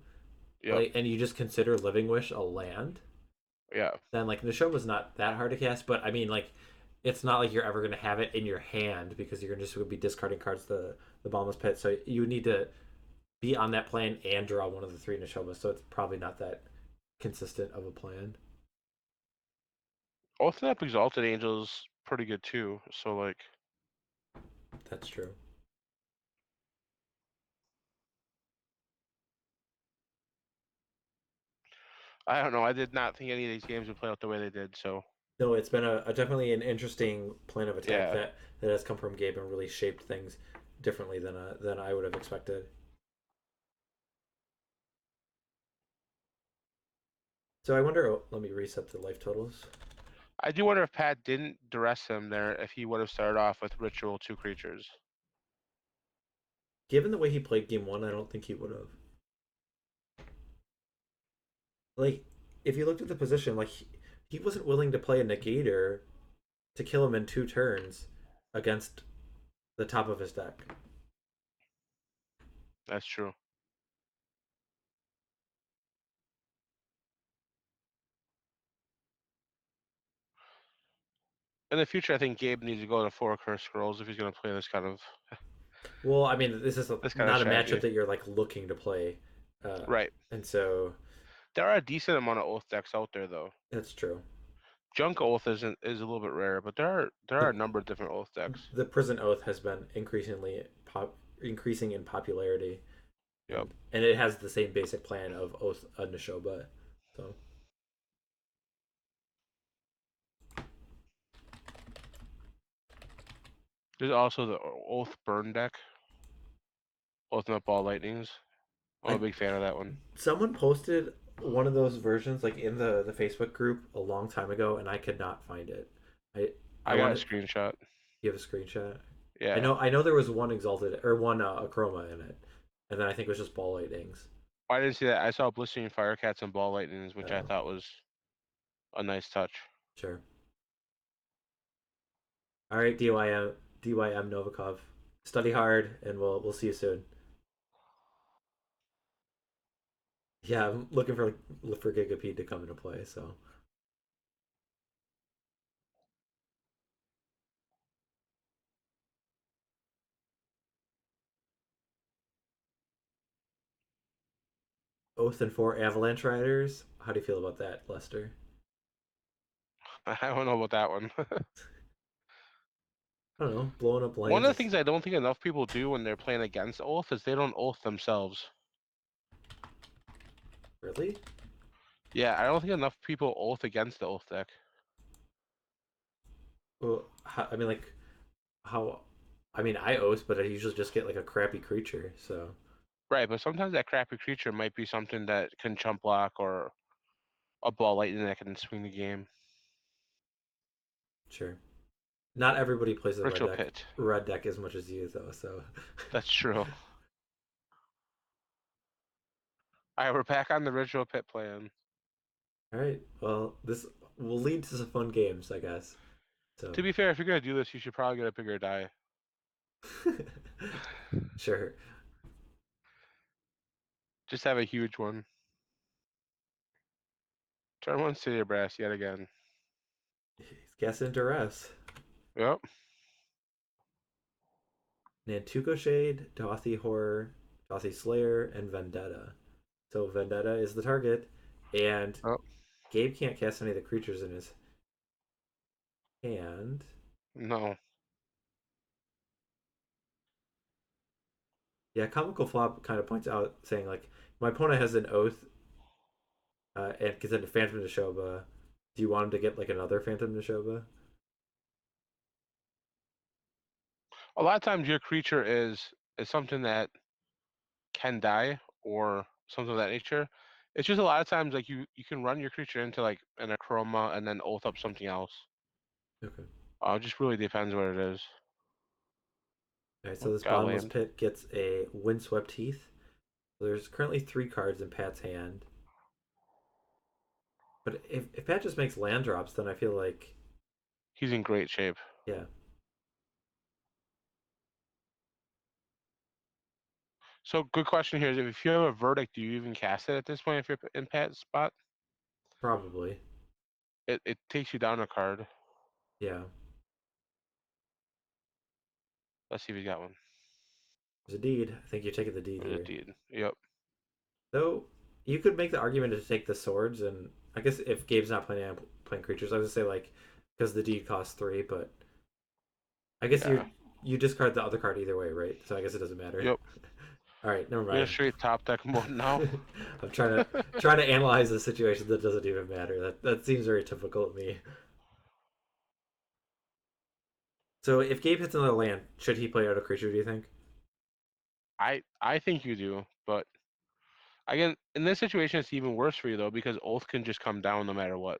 Yep. like and you just consider Living Wish a land, Yeah. then like Nishoma's not that hard to cast. But I mean, like it's not like you're ever gonna have it in your hand because you're just gonna be discarding cards to the bottomless pit. So you need to be on that plan and draw one of the three Nishomas. So it's probably not that consistent of a plan. Oath Up Exalted Angel's pretty good too. So like That's true. I don't know. I did not think any of these games would play out the way they did. So No, it's been a definitely an interesting plan of attack yeah. that has come from Gabe and really shaped things differently than I would have expected. So I wonder. Oh, let me reset the life totals. I do wonder if Pat didn't duress him there, if he would have started off with Ritual two creatures. Given the way he played game one, I don't think he would have. Like, if you looked at the position, like he wasn't willing to play a negator to kill him in 2 turns against the top of his deck. That's true. In the future, I think Gabe needs to go to four Curse Scrolls if he's going to play Well, I mean, this is this kind of not a matchup strategy. that you're like looking to play, Right. and so There are a decent amount of Oath decks out there though. that's true. Junk Oath is a little bit rare, but there are The a number of different Oath decks. the prison oath has been increasing in popularity, Yep. and it has the same basic plan of oath Nishoba. So There's also the Oath Burn deck, Ultimate Ball Lightnings. I'm a I big fan of that one. someone posted one of those versions like in the Facebook group a long time ago, and I could not find it. I I got want a to screenshot. give a screenshot. Yeah. I know there was one exalted or one Acroma in it, and then I think it was just ball lightnings. I didn't see that. I saw blistering Firecats and ball lightnings, which I Oh, thought was a nice touch. sure. All right, DYM Novikov. Study hard, and we'll see you soon. Yeah, I'm looking for Gigapede to come into play. So Oath and four Avalanche Riders. How do you feel about that, Lester? I don't know about that one. I don't know. Blowing up One lanes of the is things I don't think enough people do when they're playing against Oath is they don't Oath themselves. really. Yeah, I don't think enough people Oath against the Oath deck. Well, I mean, like how. I mean, I oath, but I usually just get like a crappy creature. So Right, but sometimes that crappy creature might be something that can chump block or a ball lightning that can swing the game. sure. Not everybody plays the Ritual Pit. red deck as much as you though. So That's true. Alright, we're back on the Ritual Pit plan. all right. Well, this will lead to some fun games, I guess. So To be fair, if you're gonna do this, you should probably get a bigger die. sure. Just have a huge one. Turn one City of Brass yet again. He's casting Duress. Yep. Nantuko Shade, Dauthi Horror, Dauthi Slayer, and Vendetta. So Vendetta is the target, and Oh, Gabe can't cast any of the creatures in his hand. no. Yeah, Comical Flop kind of points out saying like my opponent has an oath and gets into Phantom Nishoba. Do you want him to get like another Phantom Nishoba? A lot of times your creature is something that can die or something of that nature. It's just a lot of times like you can run your creature into like an Acroma and then Oath up something else. Okay. It just really depends what it is. All right, so Oh, this got bottomless land. pit gets a Windswept Heath. So there's currently three cards in Pat's hand. But if Pat just makes land drops, then I feel like, He's in great shape. yeah, So good question here is if you have a verdict, do you even cast it at this point if you're in Pat's spot? probably. It takes you down a card. Yeah. Let's see if he got one. There's a deed. I think you're taking the deed There's a here. deed. Yep. Though you could make the argument to take the swords, and I guess if Gabe's not playing creatures, I would say like because the deed costs three, but I guess Yeah. you discard the other card either way, right? So I guess it doesn't matter. Yep. All right, never We're in mind. straight top deck mode now. I'm trying to analyze a situation that doesn't even matter. That seems very typical of me. So if Gabe hits another land, should he play out a creature? Do you think? I think you do, but again, in this situation, it's even worse for you though because Oath can just come down no matter what.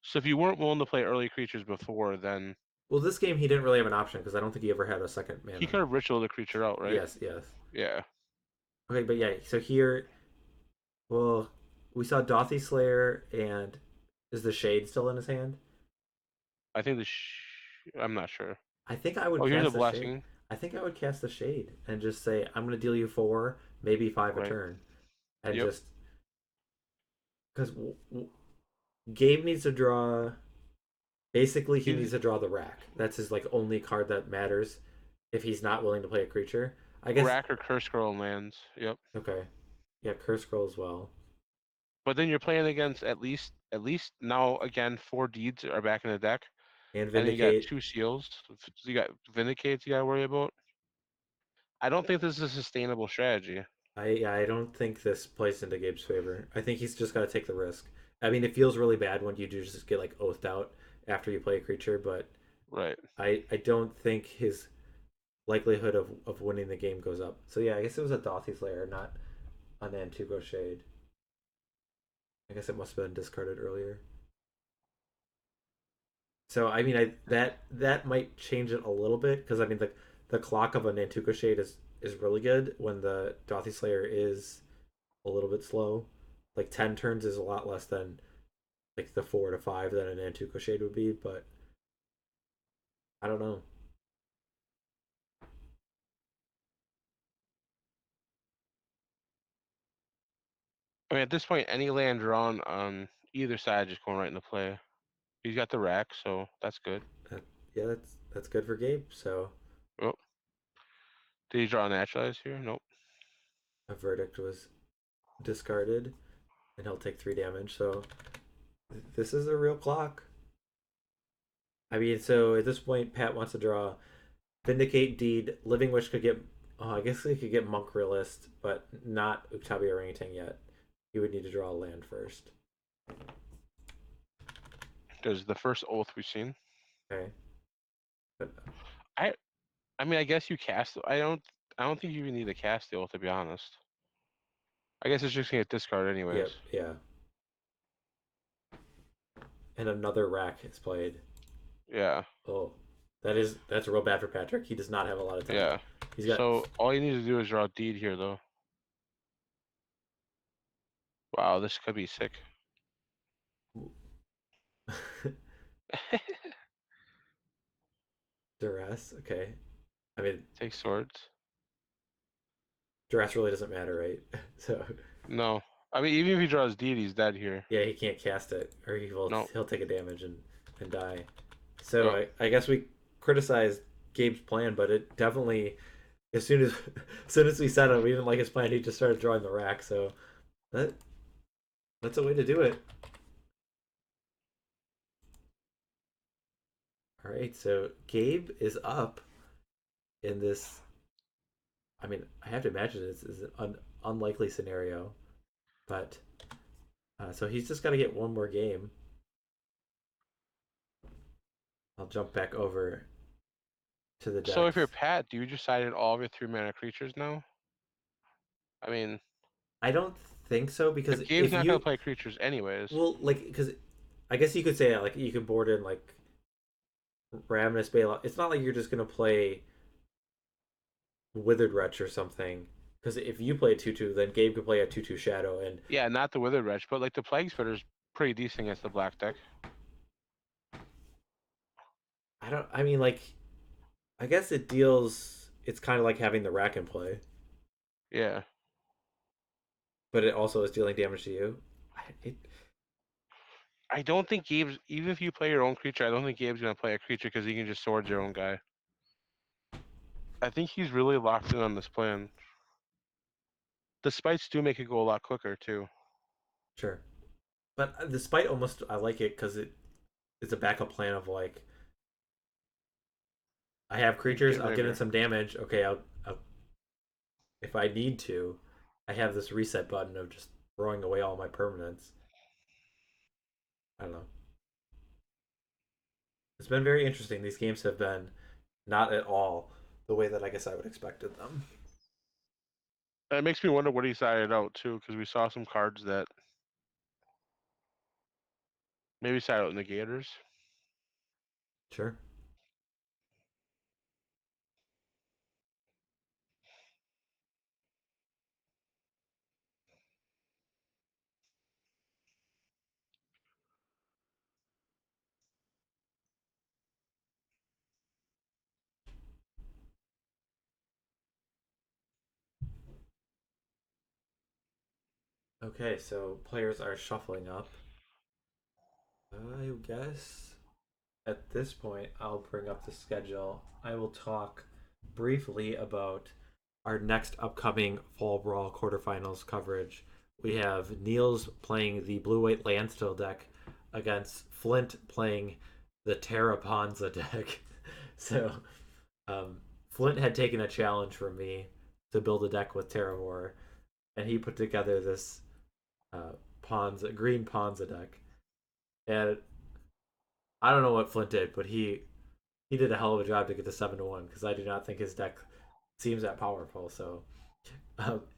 So if you weren't willing to play early creatures before, then Well, this game he didn't really have an option because I don't think he ever had a second he mana. could have ritual the creature out, right? Yes, yes. Yeah. Okay, but yeah. So here, well, we saw Dauthi Slayer, and is the Shade still in his hand? I think I'm not sure. I think I would Oh, here's a cast the Shade. blessing. I think I would cast the Shade and just say I'm going to deal you four, maybe five a Right. turn, and Yep. just because Gabe needs to draw. Basically, he He's needs to draw the rack. That's his like only card that matters if he's not willing to play a creature. I guess. rack or curse scroll lands. Yep. Okay. Yeah, Curse Scroll as well. But then you're playing against at least now again 4 deeds are back in the deck, And and then you got Vindicate. 2 seals. So you got vindicates you got to worry about. I don't think this is a sustainable strategy. I don't think this plays into Gabe's favor. I think he's just got to take the risk. I mean, it feels really bad when you do just get like oathed out after you play a creature, but Right. I don't think his likelihood of winning the game goes up. So yeah, I guess it was a Dauthi Slayer, not a Nantuko Shade. I guess it must have been discarded earlier. So I mean, that might change it a little bit because I mean the clock of a Nantuko Shade is really good when the Dauthi Slayer is a little bit slow. Like 10 turns is a lot less than like the 4 to 5 that a Nantuko Shade would be, but I don't know. I mean, at this point, any land drawn on either side just going right into play. He's got the rack, so that's good. That, yeah, that's good for Gabe. So Oh, did he draw a naturalize here? Nope. a verdict was discarded, and he'll take 3 damage. So this is a real clock. I mean, so at this point, Pat wants to draw Vindicate Deed. Living Wish could get. Oh, I guess he could get Monk Realist, but not Uktabi Orangutan yet. He would need to draw a land first. There's the first oath we've seen. Okay. But, I I mean, I guess you cast. I don't think you even need to cast the oath, to be honest. I guess it's just gonna get discarded anyways. yep, yeah. And another rack is played. Yeah. Oh, that's real bad for Patrick. He does not have a lot of time. Yeah. He's got. So all you need to do is draw a deed here, though. Wow, this could be sick. Duress. Okay. I mean, Take swords. Duress really doesn't matter, right? So No. I mean, even if he draws deed, he's dead here. yeah, he can't cast it, or No. he'll take a damage and die. So Oh, I guess we criticized Gabe's plan, but it definitely as soon as as soon as we said it, we didn't like his plan. He just started drawing the rack. So that that's a way to do it. All right, so Gabe is up in this. I mean, I have to imagine this is an unlikely scenario, but so he's just got to get one more game. I'll jump back over to the so if you're decks. Pat, do you just sided all of your 3-mana creatures now? I mean, I don't think so because if Gabe's if not gonna you play creatures anyways. well, like, because I guess you could say like you could board in like Ravenous Bailout. It's not like you're just gonna play Withered Wretch or something. Because if you play a 2/2, then Gabe could play a 2/2 Shadow, and Yeah, not the Withered Wretch, but like the Plague Spitter's pretty decent against the black deck. I don't. I mean, like, I guess it deals. It's kind of like having the rack in play, Yeah. but it also is dealing damage to you. It, I don't think Gabe's, even if you play your own creature, I don't think Gabe's gonna play a creature because he can just sword your own guy. I think he's really locked in on this plan. The spites do make it go a lot quicker too. sure, but despite almost, I like it because it's a backup plan of like I have Like creatures. get I'll rid of get in your, some damage. Okay, I'll if I need to, I have this reset button of just throwing away all my permanents. I don't know. It's been very interesting. These games have been not at all the way that I guess I would expected them. it makes me wonder what he sided out too, because we saw some cards that maybe sided out negators. Sure. Okay, so players are shuffling up. I guess at this point, I'll bring up the schedule. I will talk briefly about our next upcoming Fall Brawl quarterfinals coverage. We have Niels playing the blue white Landstill deck against Flint playing the Terra Ponza deck. So, Flint had taken a challenge from me to build a deck with Terravor, and he put together this Ponza green Ponza deck. And I don't know what Flint did, but he did a hell of a job to get to 7-1 because I do not think his deck seems that powerful. So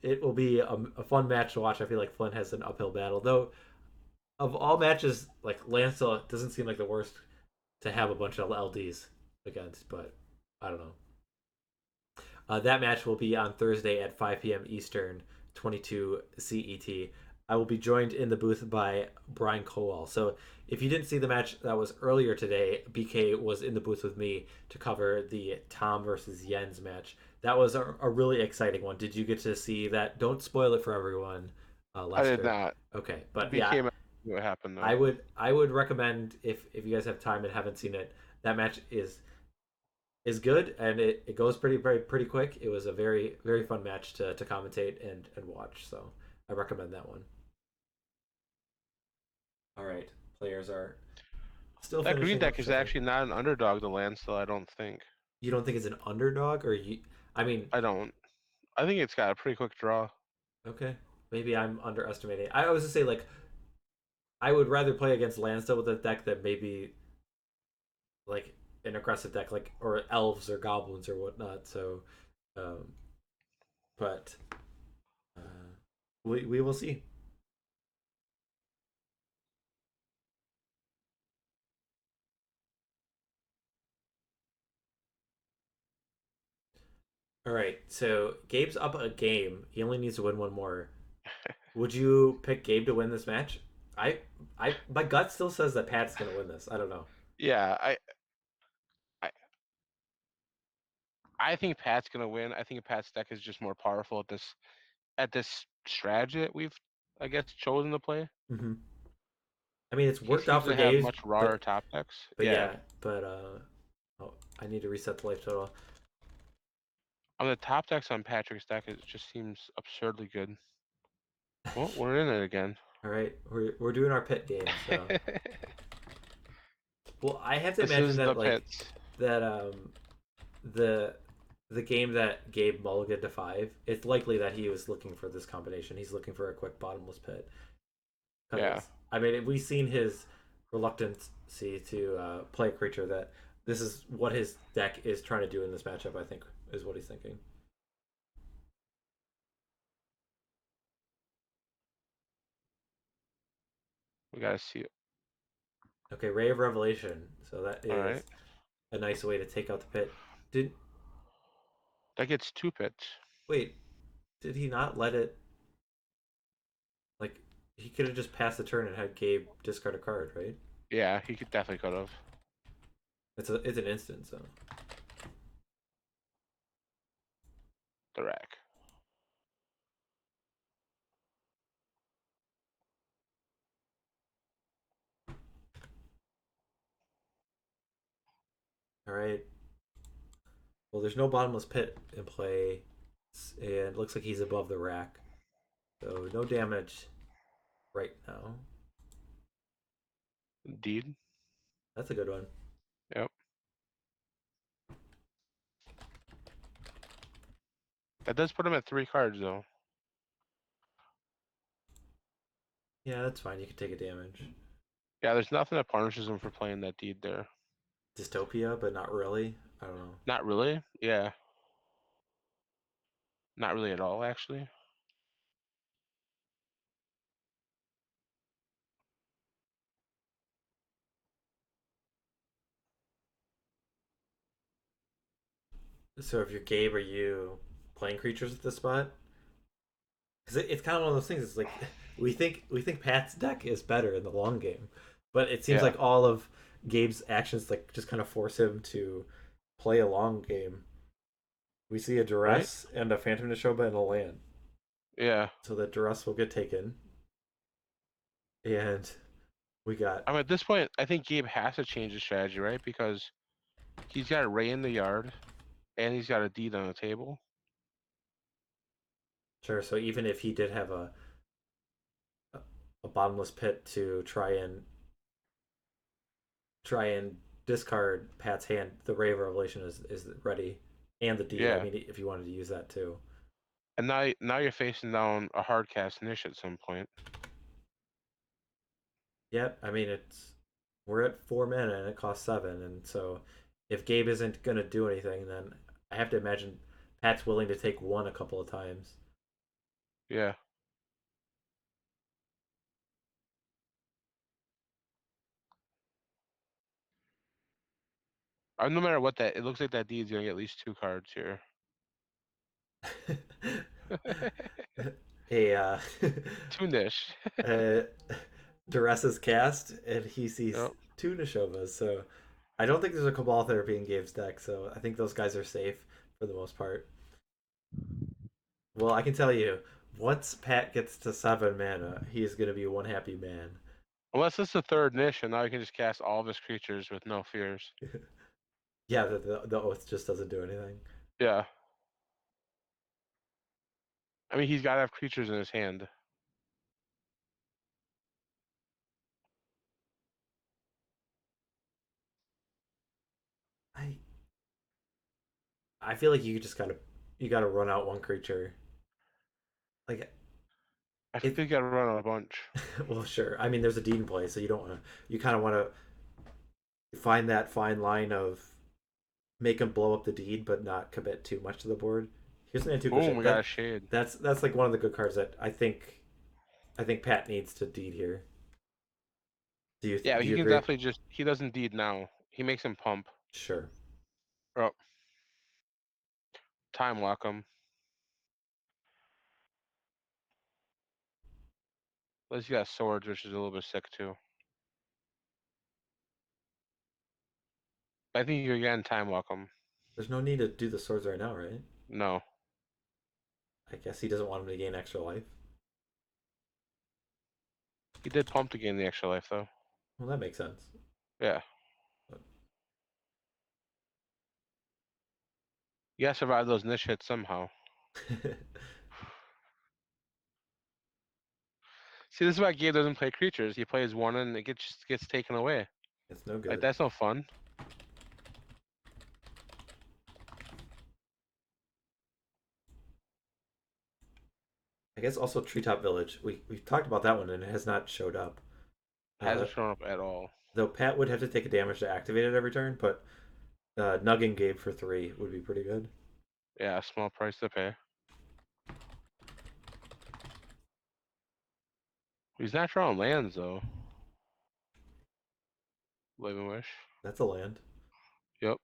it will be a fun match to watch. I feel like Flint has an uphill battle, though. Of all matches, like Lancel doesn't seem like the worst to have a bunch of LDs against, but I don't know. That match will be on Thursday at 5 p.m. Eastern, 22 CET. I will be joined in the booth by Brian Cowell. So if you didn't see the match that was earlier today, BK was in the booth with me to cover the Tom versus Jens match. That was a really exciting one. Did you get to see that? Don't spoil it for everyone, I did Lester. not. Okay, but yeah, Became what happened though. I would recommend if you guys have time and haven't seen it, that match is good and it goes pretty quick. It was a very fun match to commentate and watch. So I recommend that one. All right, players are still That green finishing up deck is shuffling. actually not an underdog to land still, I don't think. You don't think it's an underdog, or you? I mean, I don't. I think it's got a pretty quick draw. okay, maybe I'm underestimating. I was to say like I would rather play against Lansdale with a deck that maybe like an aggressive deck like or elves or goblins or whatnot. So, um, but uh, we will see. All right, so Gabe's up a game. He only needs to win one more. Would you pick Gabe to win this match? I, my gut still says that Pat's gonna win this. I don't know. Yeah, I I think Pat's gonna win. I think Pat's deck is just more powerful at this strategy that we've, I guess, chosen to play. Hmm. I mean, it's He worked out seems for to have Gabe, much rawer but top decks. but Yeah. yeah, but oh, I need to reset the life total. On the top decks on Patrick's deck, it just seems absurdly good. Well, we're in it again. All right, we're doing our pit game. So, well, I have to This imagine is the that like pits. that the the game that Gabe mulliganed to 5. It's likely that he was looking for this combination. He's looking for a quick bottomless pit. Yeah. Because I mean, we've seen his reluctance to play a creature that this is what his deck is trying to do in this matchup. I think is what he's thinking. We gotta see it. Okay, Ray of Revelation. So that All right. is a nice way to take out the pit. Did That gets 2 pits. wait? Did he not let it? Like he could have just passed the turn and had Gabe discard a card, right? Yeah, he could have. It's an instant. So The rack. all right. Well, there's no bottomless pit in play, and it looks like he's above the rack. So no damage right now. Deed. That's a good one. Yep. That does put him at 3 cards though. Yeah, that's fine. You can take a damage. Yeah, there's nothing that punishes him for playing that deed there. Dystopia, but not really. I don't know. Not really. Yeah. Not really at all, actually. So if you're Gabe, are you playing creatures at this spot? Because it's kind of one of those things. It's like we think Pat's deck is better in the long game, but it seems Yeah. like all of Gabe's actions like just kind of force him to play a long game. We see a Right? Duress and a Phantom Neshoba and a land, Yeah. so that Duress will get taken, and we got I mean, at this point, I think Gabe has to change his strategy, right? Because he's got a Ray in the yard, and he's got a deed on the table. sure. So even if he did have a bottomless pit to try and discard Pat's hand, the Ray of Revelation is ready, and the deed. I Yeah. mean, if you wanted to use that too. And now you're facing down a hard cast niche at some point. Yep. I mean, we're at 4 mana and it costs 7, and so if Gabe isn't gonna do anything, then I have to imagine Pat's willing to take one a couple of times. Yeah. No matter what that, it looks like that Deed's gonna get at least 2 cards here. a Toonish. uh, Duress is cast, and he sees Yep. two Nishovas. So I don't think there's a Cabal Therapy in Gabe's deck. So I think those guys are safe for the most part. Well, I can tell you, once Pat gets to 7 mana, he is going to be one happy man. Unless it's the third niche, and now he can just cast all of his creatures with no fears. Yeah, the Oath just doesn't do anything. Yeah. I mean, he's got to have creatures in his hand. I I feel like you gotta run out one creature. Like I it. think you got to run a bunch. Well, sure. I mean, there's a Deed in play, so you don't want to. You kind of want to find that fine line of make him blow up the Deed, but not commit too much to the board. Here's an Nantuko Boom, Shade. we got a shade. That's like one of the good cards that I think Pat needs to Deed here. Yeah, Do he you can agree? definitely just. He doesn't Deed now. He makes him pump. Sure. Oh, time lock him. Unless you got swords, which is a little bit sick too. I think you can time lock him. There's no need to do the swords right now, right? No, I guess he doesn't want him to gain extra life. he did pump to gain the extra life though. Well, that makes sense. Yeah, you gotta survive those niche hits somehow. See, this is why Gabe doesn't play creatures. He plays one and it gets taken away. It's no Like good. that's no fun. I guess also Treetop Village. We've talked about that one and it has not showed up. Uh, Hasn't shown up at all. though Pat would have to take a damage to activate it every turn, but nugging Gabe for 3 would be pretty good. Yeah, small price to pay. He's not drawing lands though. Living Wish. That's a land. Yep.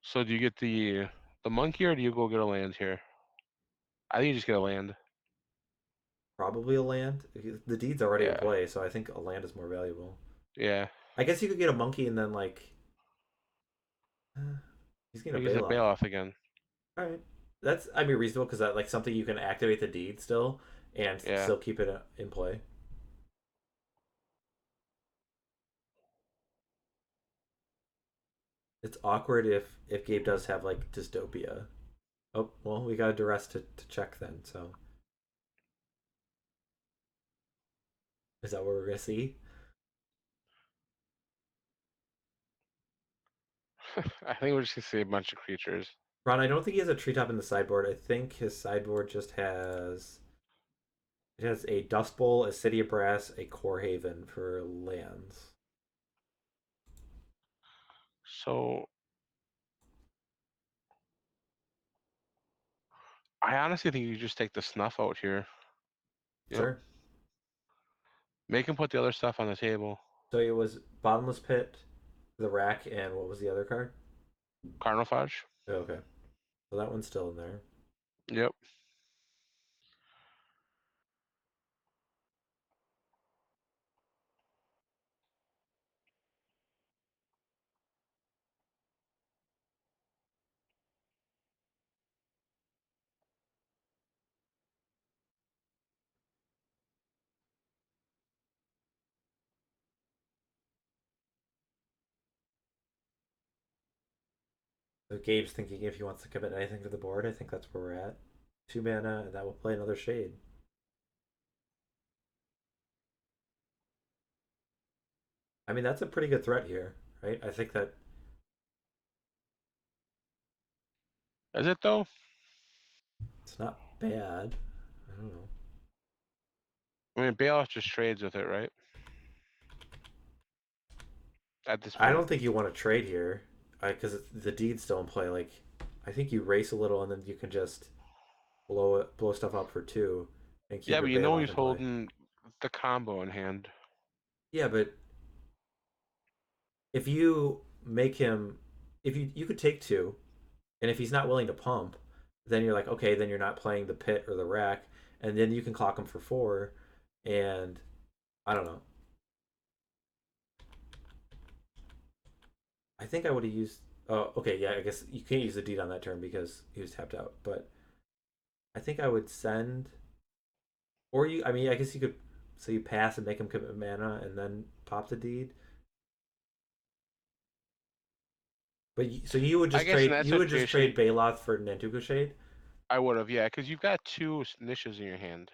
So do you get the monkey or do you go get a land here? I think you just get a land. Probably a land. The Deed's already in Yeah. play, so I think a land is more valuable. Yeah. I guess you could get a monkey and then he's I gonna guess a bail bail off. off again. All right, that's I mean reasonable because that like something you can activate the Deed still and Yeah. still keep it in play. It's awkward if Gabe does have like Dystopia. Oh well, we got a duress to check then. So is that what we're gonna see? I think we're just gonna see a bunch of creatures. Ron, I don't think he has a treetop in the sideboard. I think his sideboard just has a Dust Bowl, a City of Brass, a Core Haven for lands. So I honestly think you just take the snuff out here. Yep. Sure. Make him put the other stuff on the table. So it was Bottomless Pit, the Rack, and what was the other card? Carnophage. Oh, okay. So that one's still in there. Yep. So Gabe's thinking if he wants to commit anything to the board, I think that's where we're at. 2 mana, and that will play another Shade. I mean, that's a pretty good threat here, right? I think that Is it though? it's not bad. I don't know. I mean, Bailoff just trades with it, right? At this I point. don't think you want to trade here because the Deed's still in play. Like, I think you race a little and then you can just blow stuff up for 2 and keep Yeah, your but you bail know off he's in play. holding the combo in hand. Yeah, but if you make him, if you could take two, and if he's not willing to pump, then you're like, okay, then you're not playing the pit or the rack, and then you can clock him for four, and I don't know. I think I would have used. Oh, okay, yeah. I guess you can't use the deed on that turn because he was tapped out. But I think I would send, or you. I mean, I guess you could. So you pass and make him commit mana, and then pop the deed. But so you would I just guess in trade. that You would just trade situation, Baloth for Nantuko Shade. I would have, yeah, because you've got two niches in your hand.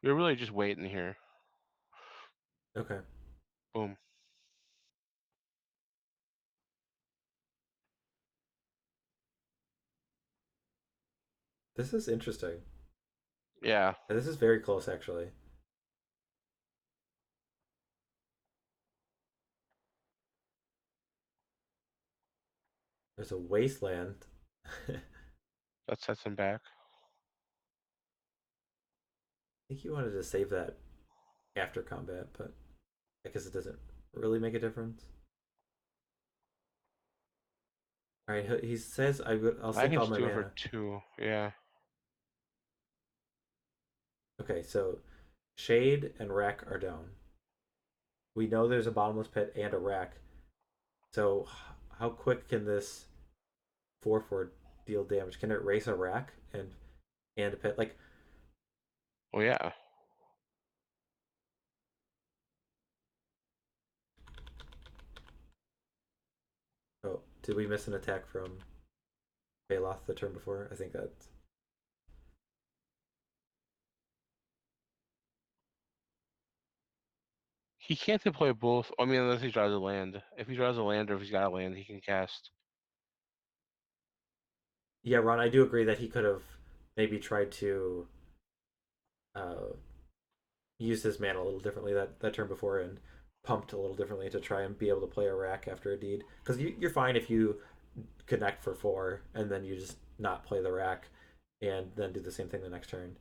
You're really just waiting here. Okay. Boom. This is interesting. Yeah, This is very close, actually. There's a wasteland. I that sets him back. think you wanted to save that after combat, but I guess it doesn't really make a difference. All right, he says I'll I sink can all just my do it for mana. 2. Yeah. Okay, so Shade and Rack are down. We know there's a bottomless pit and a rack. So how quick can this 4/4 deal damage? Can it race a rack and a pit? Like, Oh yeah. oh, did we miss an attack from Baloth the turn before? I think that's He can't deploy both. I mean, unless he draws a land. If he draws a land or if he's got a land, he can cast. yeah, Ron. I do agree that he could have maybe tried to uh, use his mana a little differently that turn before and pumped a little differently to try and be able to play a rack after a deed. Because you're fine if you connect for four and then you just not play the rack and then do the same thing the next turn.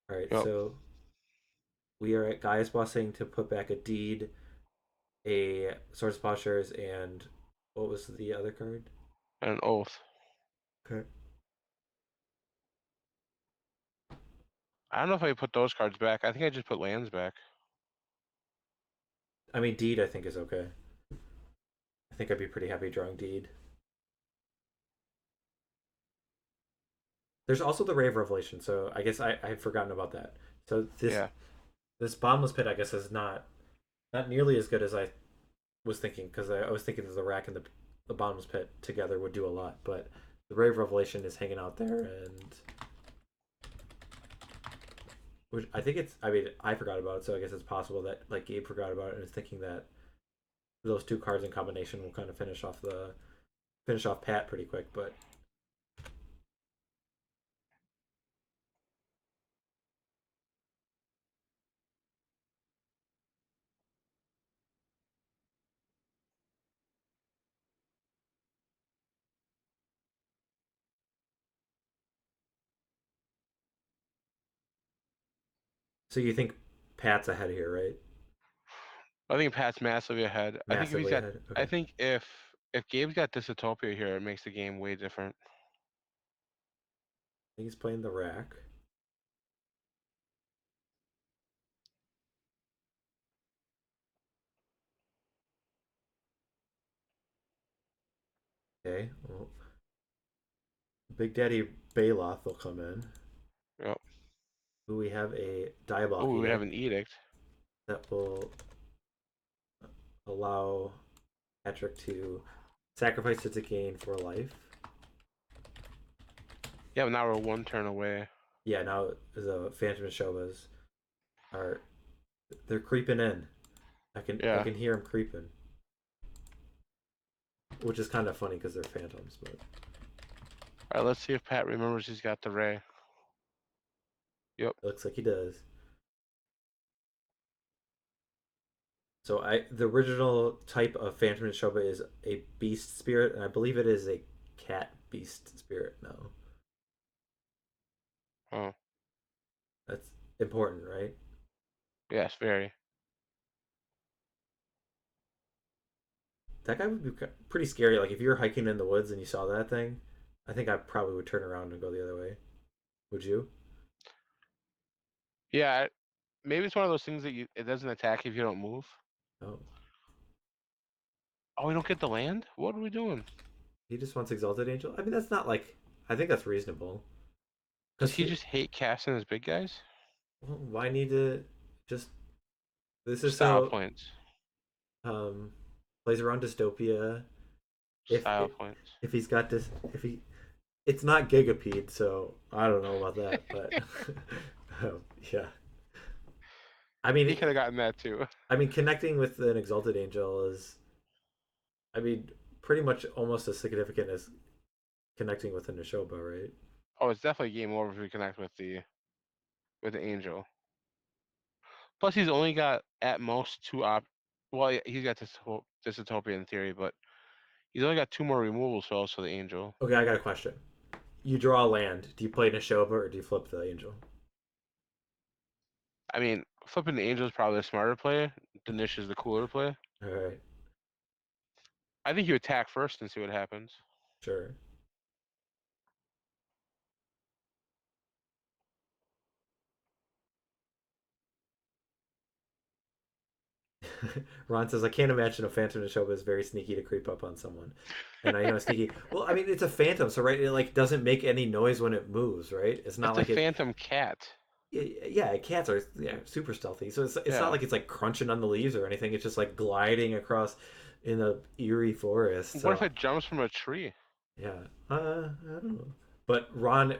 All right, Yep. so we are at Gaia's Blessing to put back a deed, a Swords of Plowshares, and what was the other card? And an oath. Okay. I don't know if I put those cards back. I think I just put lands back. I mean, deed I think is okay. I think I'd be pretty happy drawing deed. There's also the Rave Revelation, so I guess I had forgotten about that. So Yeah. this bottomless pit I guess is not nearly as good as I was thinking because I was thinking that the rack and the bottomless pit together would do a lot, but the Rave Revelation is hanging out there, and which I think it's. I mean, I forgot about it, so I guess it's possible that like Gabe forgot about it and is thinking that those two cards in combination will kind of finish off Pat pretty quick. But so you think Pat's ahead here, right? I think Pat's massively ahead. I think if he's Massively got, ahead. I Okay. think if Gabe's got Dystopia here, it makes the game way different. I think he's playing the rack. Okay. Well, Big Daddy Baloth will come in. Yep. We have a Oh, Diabolic we would have an Edict edict. that will allow Patrick to sacrifice it to gain for life. Yeah, but now we're one turn away. Yeah, now the Phantom Shobas are they're creeping in. I Yeah. can hear them creeping, which is kind of funny because they're phantoms. But All right, let's see if Pat remembers he's got the ray. Yep. it looks like he does. So the original type of Phantom Shoba is a beast spirit, and I believe it is a cat beast spirit now. Oh, That's important, right? yes, very. that guy would be pretty scary. Like if you were hiking in the woods and you saw that thing, I think I probably would turn around and go the other way. Would you? Yeah, maybe it's one of those things that it doesn't attack if you don't move. Oh, Oh, we don't get the land? What are we doing? he just wants Exalted Angel. I mean, that's not like I think that's reasonable. Does Because he just hate casting his big guys? well, why need to just? This is Style so points. um plays around Dystopia. If Style if points. if he's got this, if he it's not Gigapede, so I don't know about that, but yeah. I He mean, could have gotten that too. connecting with an Exalted Angel is, I mean, pretty much almost as significant as connecting with an Neshoba, right? Oh, it's definitely game over if we connect with the angel. Plus, he's only got at most two op. Well, yeah, he's got Dystopia in theory, but he's only got two more removal spells for the angel. Okay, I got a question. You draw a land. Do you play Neshoba or do you flip the Angel? I mean, flipping the angel is probably a smarter play. Danish is the cooler play. All right, I think you attack first and see what happens. sure. Ron says, I can't imagine a Phantom Neshoba is very sneaky to creep up on someone. And I know sneaky. Well, I mean, it's a phantom, so right, it like doesn't make any noise when it moves, right? It's not It's a like it. phantom cat. Yeah, cats are super stealthy, so it's not Yeah. like it's like crunching on the leaves or anything. It's just like gliding across in a eerie forest. What if So it jumps from a tree? yeah, I don't know. But Ron,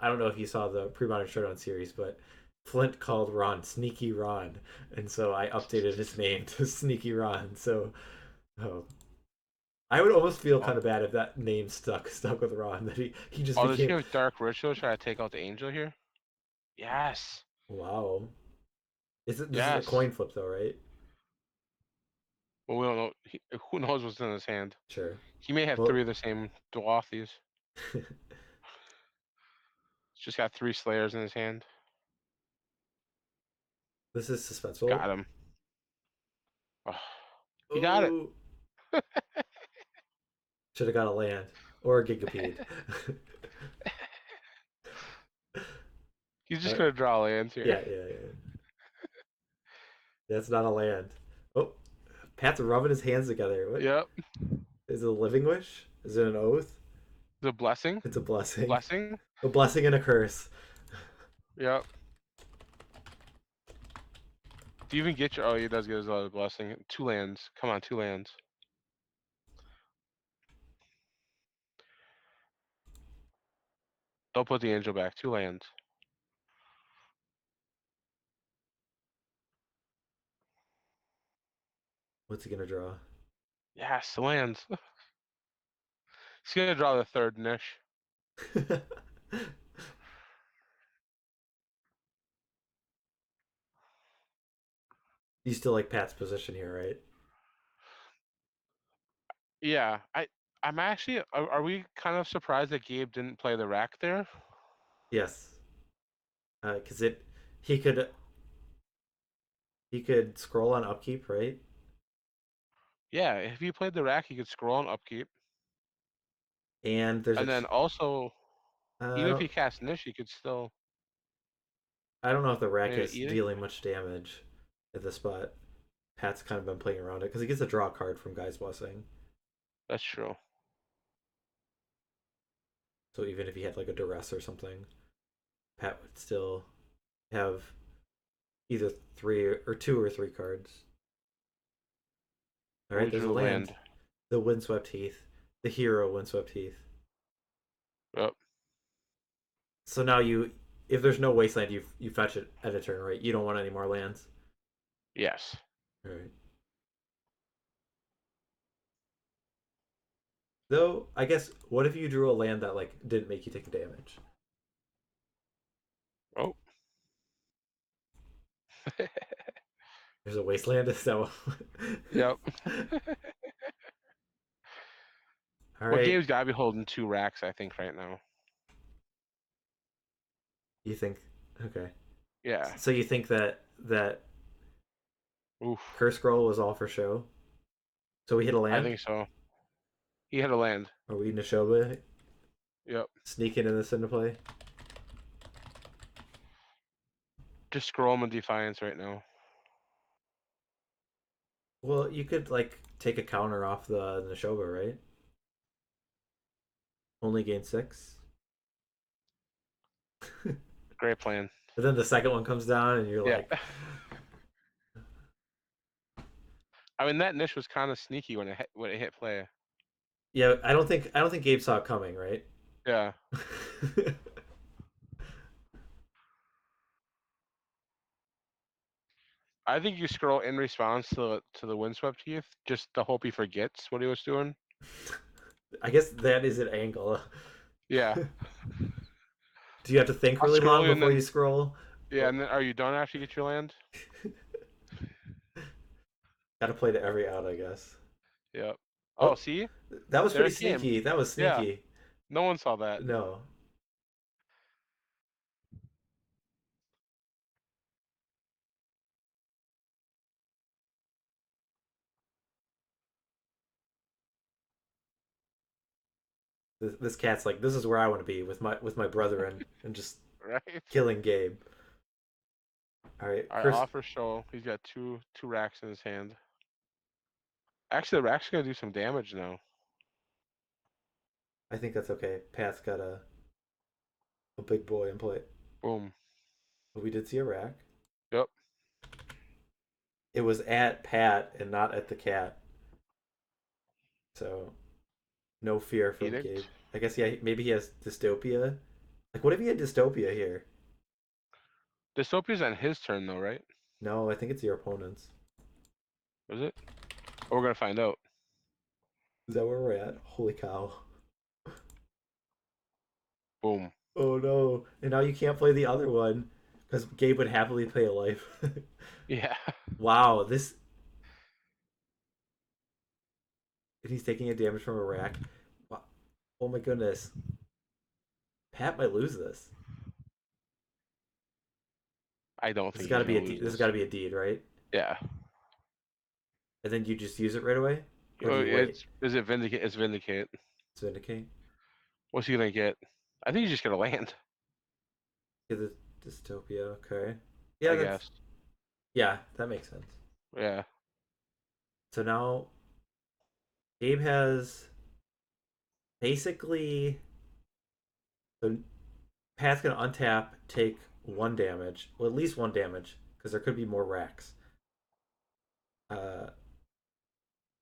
I don't know if you saw the Premodern Showdown series, but Flint called Ron Sneaky Ron, and so I updated his name to Sneaky Ron. So oh, I would almost feel Oh, kind of bad if that name stuck with Ron, that he just oh, does he became have Dark Ritual? Try to take out the angel here? Yes. wow. This is a Yes. coin flip though, right? Well, we don't know. Who knows what's in his hand? Sure. He may have Well, three of the same Dauthis. He's just got three Slayers in his hand. this is suspenseful. Got him. Oh, he got it. Oh, should have got a land or a gigapede. He's just uh, gonna draw lands here. yeah. That's not a land. Oh, Pat's rubbing his hands together. What Yep. is it? A living wish? Is it an oath? The blessing. It's a blessing. Blessing. A blessing and a curse. Yep. Do you even get your? Oh, he does get his other blessing. Two lands. Come on, two lands. Don't put the angel back. Two lands. What's he gonna draw? Yes, the lands. He's gonna draw the third niche. You still like Pat's position here, right? Yeah, I'm actually. Are we kind of surprised that Gabe didn't play the rack there? Yes, because he could he could scroll on upkeep, right? Yeah, if he played the rack, he could scroll on upkeep, And there's a and then also, I even if don't he cast niche, he could still I don't know if the rack maybe is edict. dealing much damage at the spot. Pat's kind of been playing around it because he gets a draw card from Guy's Blessing. That's true. So even if he had like a duress or something, Pat would still have either three or two or three cards. All What right, would there's a you land, land? the Windswept Heath, the hero Windswept Heath. Yep. So now if there's no wasteland, you fetch it at a turn, right? You don't want any more lands. Yes. All right. Though I guess, what if you drew a land that like didn't make you take the damage? Oh. There's a wasteland. Is that what... Yep. All Well, right. Gabe's gotta be holding two racks, I think, right now. You think? Okay. Yeah. So you think that Oof. Curse Scroll was all for show? So we hit a I land? think so. He had a land. Are we Neshoba Yep. sneaking in this into play? Just scroll him in Defiance right now. Well, you could like take a counter off the Neshoba, right? Only gain 6. Great plan. But then the second one comes down, and you're Yeah. like, I mean, that niche was kind of sneaky when it hit play. yeah, I don't think Gabe saw it coming, right? Yeah. I think you scroll in response to the Windswept Heath just to hope he forgets what he was doing. I guess that is an angle. Yeah. Do you have to think I'll really scroll long you and before you then scroll? yeah, and then are you done after you get your land? Got to play to every out, I guess. Yep. Oh, Oh, see? that was pretty There's game. sneaky. That was Yeah. sneaky. No one saw that. No, this cat's like, this is where I want to be with my brethren and just Right? killing Gabe. All right, Alright, Chris. offer show. He's got two racks in his hand. Actually, the rack's gonna do some damage now. I think that's okay. Pat's got a big boy in play. Boom. But we did see a rack. Yep. It was at Pat and not at the cat. So no fear from Gabe. Edict. I guess yeah, maybe he has Dystopia. Like, what if he had Dystopia here? Dystopia's on his turn though, right? No, I think it's your opponent's. Was it? Oh, we're gonna find out. Is that where we're at? Holy cow. Boom. Oh no. And now you can't play the other one because Gabe would happily play a life. Yeah. Wow, this. And he's taking a damage from a rack. Wow. Oh my goodness. Pat might lose this. I don't This has think got he's to be gonna a lose this has got this. to be a deed, right? Yeah. And then you just use it right away, or do Oh, you wait? it's is it vindicate? It's vindicate. To indicate. What's he gonna get? I think he's just gonna land. Get the Dystopia. Okay. Yeah, I that's guess. yeah, that makes sense. Yeah. So now Gabe has basically so Pat's gonna untap, take 1 damage, well at least 1 damage, because there could be more racks. Uh,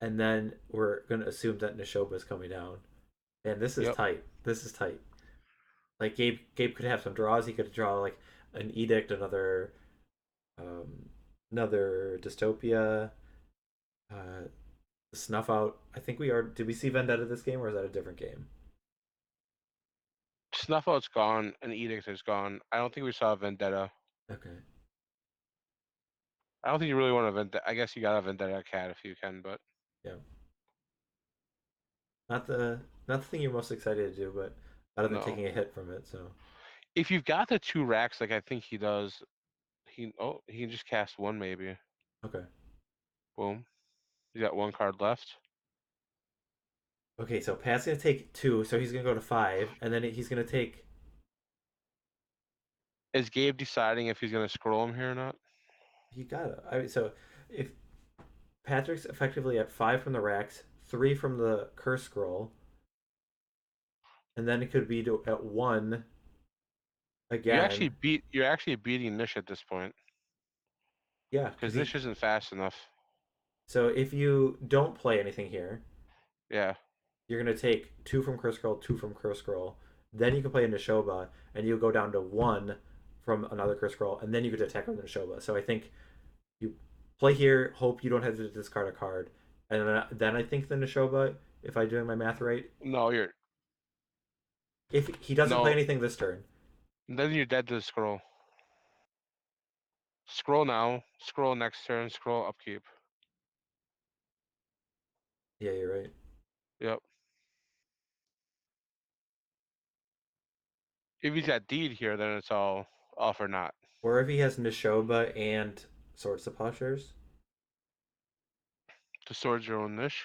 and then we're gonna assume that Neshoba is coming down. And this is Yep. tight. This is tight. Like Gabe could have some draws. He could draw like an edict, um, another Dystopia, uh, Snuff Out. I think we are. Did we see Vendetta this game, or is that a different game? Snuff Out's gone and Edict is gone. I don't think we saw Vendetta. Okay. I don't think you really want a Vendetta. I guess you got a Vendetta cat if you can, but Yeah. Not the thing you're most excited to do, but other than no. taking a hit from it. So If you've got the two racks, like I think he does, he can just cast one maybe. okay. Boom. You got one card left. Okay. So Pat's gonna take 2, so he's gonna go to 5, and then he's gonna take. Is Gabe deciding if he's gonna scroll him here or not? You gotta. I mean, so if Patrick's effectively at 5 from the racks, 3 from the curse scroll, and then it could be at 1 again. You're actually beating Nish at this point Yeah, because because he. Nish isn't fast enough. So if you don't play anything here, Yeah. you're gonna take 2 from curse scroll, 2 from curse scroll. Then you can play a Neshoba, and you go down to 1 from another curse scroll, and then you get to attack with the Neshoba. So I think you play here, hope you don't have to discard a card, and then I think the Neshoba, if I'm doing my math right, No, you're if he doesn't play no. anything this turn, Then you're dead to the scroll. Scroll now. Scroll next turn. Scroll upkeep. yeah, you're right. Yep. If he's got deed here, then it's all off or not. Or if he has Neshoba and Sword Sepulchers. The sword's your own niche.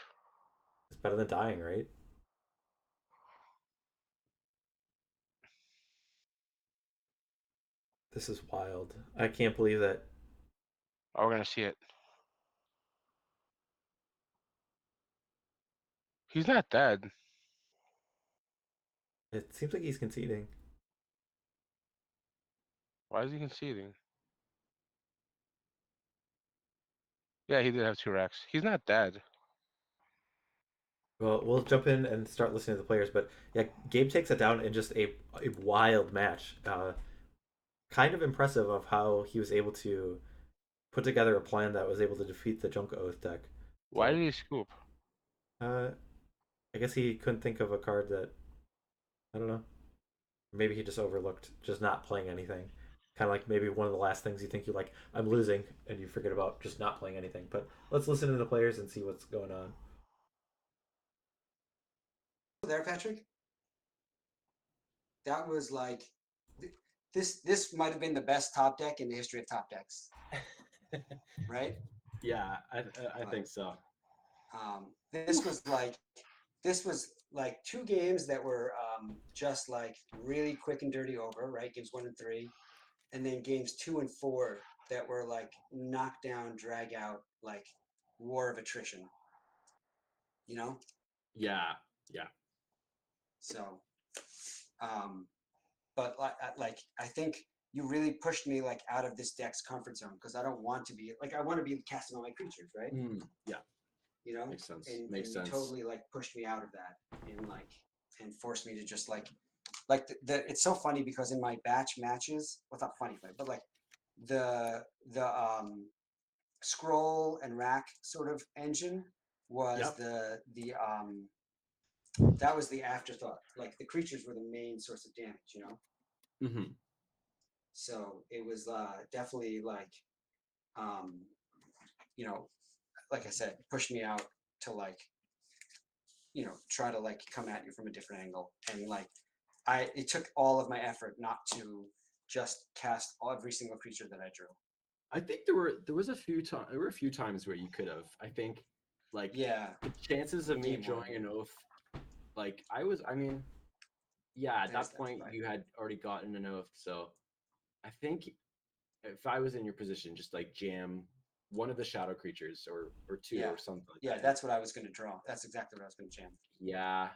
It's better than dying, right? This is wild. I can't believe that. Oh, we're gonna see it. He's not dead. It seems like he's conceding. Why is he conceding? Yeah, he did have 2 racks. He's not dead. Well, we'll jump in and start listening to the players, but yeah, Gabe takes it down in just a wild match. Kind of impressive of how he was able to put together a plan that was able to defeat the Junk Oath deck. Why So, did he scoop? uh, I guess he couldn't think of a card that I don't know. Maybe he just overlooked just not playing anything. Kind of like maybe one of the last things you think you like, I'm losing, and you forget about just not playing anything. But let's listen to the players and see what's going on. There, Patrick. That was like this might have been the best top deck in the history of top decks, right? Yeah, I think so. This was like 2 games that were just like really quick and dirty over, right? Games 1 and 3, and then games 2 and 4 that were like knockdown, drag out, like war of attrition. You know? Yeah. So, but like I think you really pushed me like out of this deck's comfort zone because I don't want to be like I want to be casting all my creatures, right? Yeah. You know, Makes sense. And Makes sense. You totally like pushed me out of that and forced me to just like the it's so funny because in my batch matches, well, it's not funny, but like the scroll and rack sort of engine was Yep. that was the afterthought. Like the creatures were the main source of damage, you know. Mm-hmm. So it was definitely like, um, you know, like I said, pushed me out to like, you know, try to like come at you from a different angle. And like, it took all of my effort not to just cast every single creature that I drew. I think there were a few times where you could have. I think, like, yeah, the chances of me Game drawing one. an oath, like I mean, yeah, at There's that point right. you had already gotten an oath, so I think if I was in your position, just like jam one of the shadow creatures or 2 Yeah. or something like Yeah, that. that's what I was going to draw. That's exactly what I was going to jam. Yeah.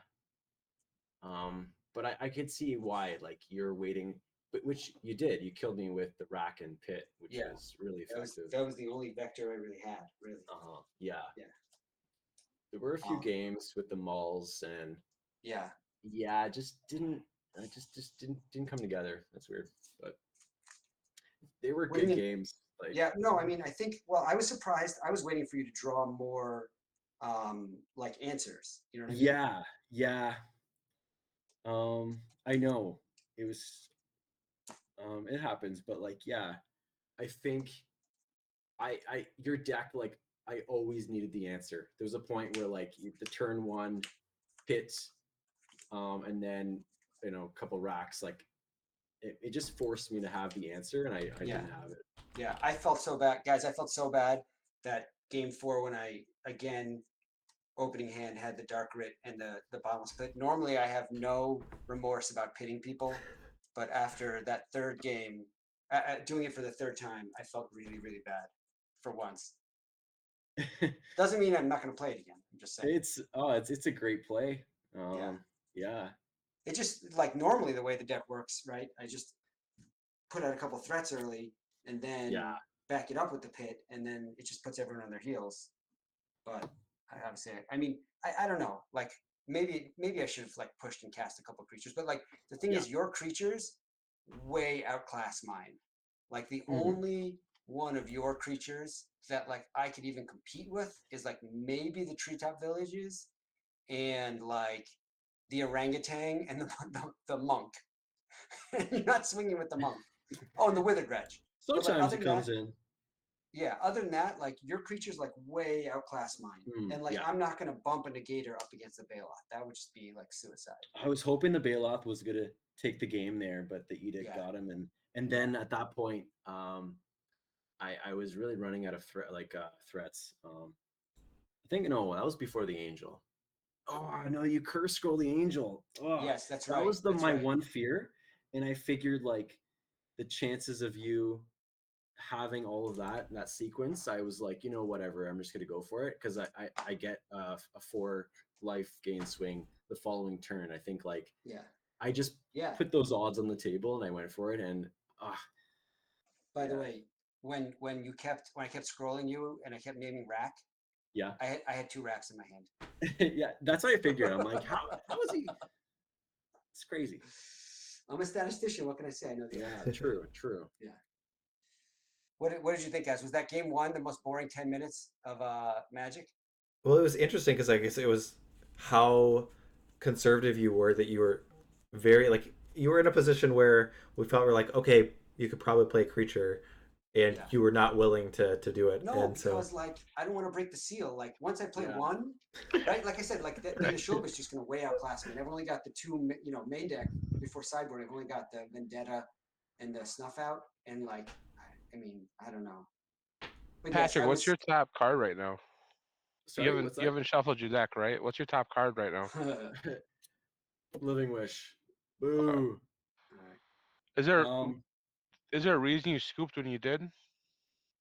But I could see why, like, you're waiting, but which you did. You killed me with the rack and pit, which Yeah. was really effective. That was the only vector I really had, really. Yeah. Yeah. There were a few games with the malls, and yeah, it just didn't come together. That's weird, but they were good games. Like, yeah, no, I mean, I think. Well, I was surprised. I was waiting for you to draw more, like answers. You know what I mean? Yeah. I know it was. It happens, but like, yeah, I think your deck, like, I always needed the answer. There was a point where like the turn 1 hits, and then a couple racks, like it just forced me to have the answer, and I didn't have it. Yeah, I felt so bad, guys. I felt so bad that game 4 when I again opening hand had the dark grit and the bottomless pit. Normally, I have no remorse about pitting people, but after that third game, doing it for the third time, I felt really, really bad for once. Doesn't mean I'm not going to play it again. I'm just saying. It's a great play. Yeah. It just like normally the way the deck works, right? I just put out a couple threats early and then back it up with the pit, and then it just puts everyone on their heels. But I obviously, I mean, I don't know. Like maybe I should have like pushed and cast a couple creatures, but like the thing is, your creatures way outclass mine. Like the only one of your creatures that like I could even compete with is like maybe the Treetop Villages and like the orangutan and the monk. You're not swinging with the monk. Oh, and the Withered Wretch. Sometimes it comes in. Yeah, other than that, like your creature's like way outclass mine. And like I'm not gonna bump a negator up against the Bailoff. That would just be like suicide. I was hoping the Bailoff was gonna take the game there, but the Edict got him, and then at that point, I was really running out of threats. think no, that was before the angel. Oh no, you curse scroll the angel. Oh, Yes, that's that right. was That's my right. one fear, and I figured like the chances of you having all of that sequence, I was like, you know, whatever, I'm just gonna go for it because I get a 4 life gain swing the following turn. I think like Yeah. I just Yeah. put those odds on the table and I went for it. And By the yeah. way, when I kept scrolling you and I kept naming rack, yeah, I had 2 racks in my hand. yeah, that's what I figured. I'm like, how is he? It's crazy. I'm a statistician. What can I say? I know the Yeah, answer. true. Yeah. What did you think, guys? Was that game 1 the most boring 10 minutes of Magic? Well, it was interesting because I guess it was how conservative you were, that you were very like you were in a position where we felt we're like, okay, you could probably play a creature, and Yeah. you were not willing to do it. No, and because like I don't want to break the seal. Like once I play Yeah. 1, right? Like I said, like then the Shoba is just going to way outclass me. And I've only got the 2, main deck before sideboard. I've only got the Vendetta and the Snuff Out, and like, I mean, I don't know. But yes, Patrick, what's your top card right now? Sorry, what's that? You haven't shuffled your deck, right? What's your top card right now? Living Wish. Boo. Alright. Is there a reason you scooped when you did?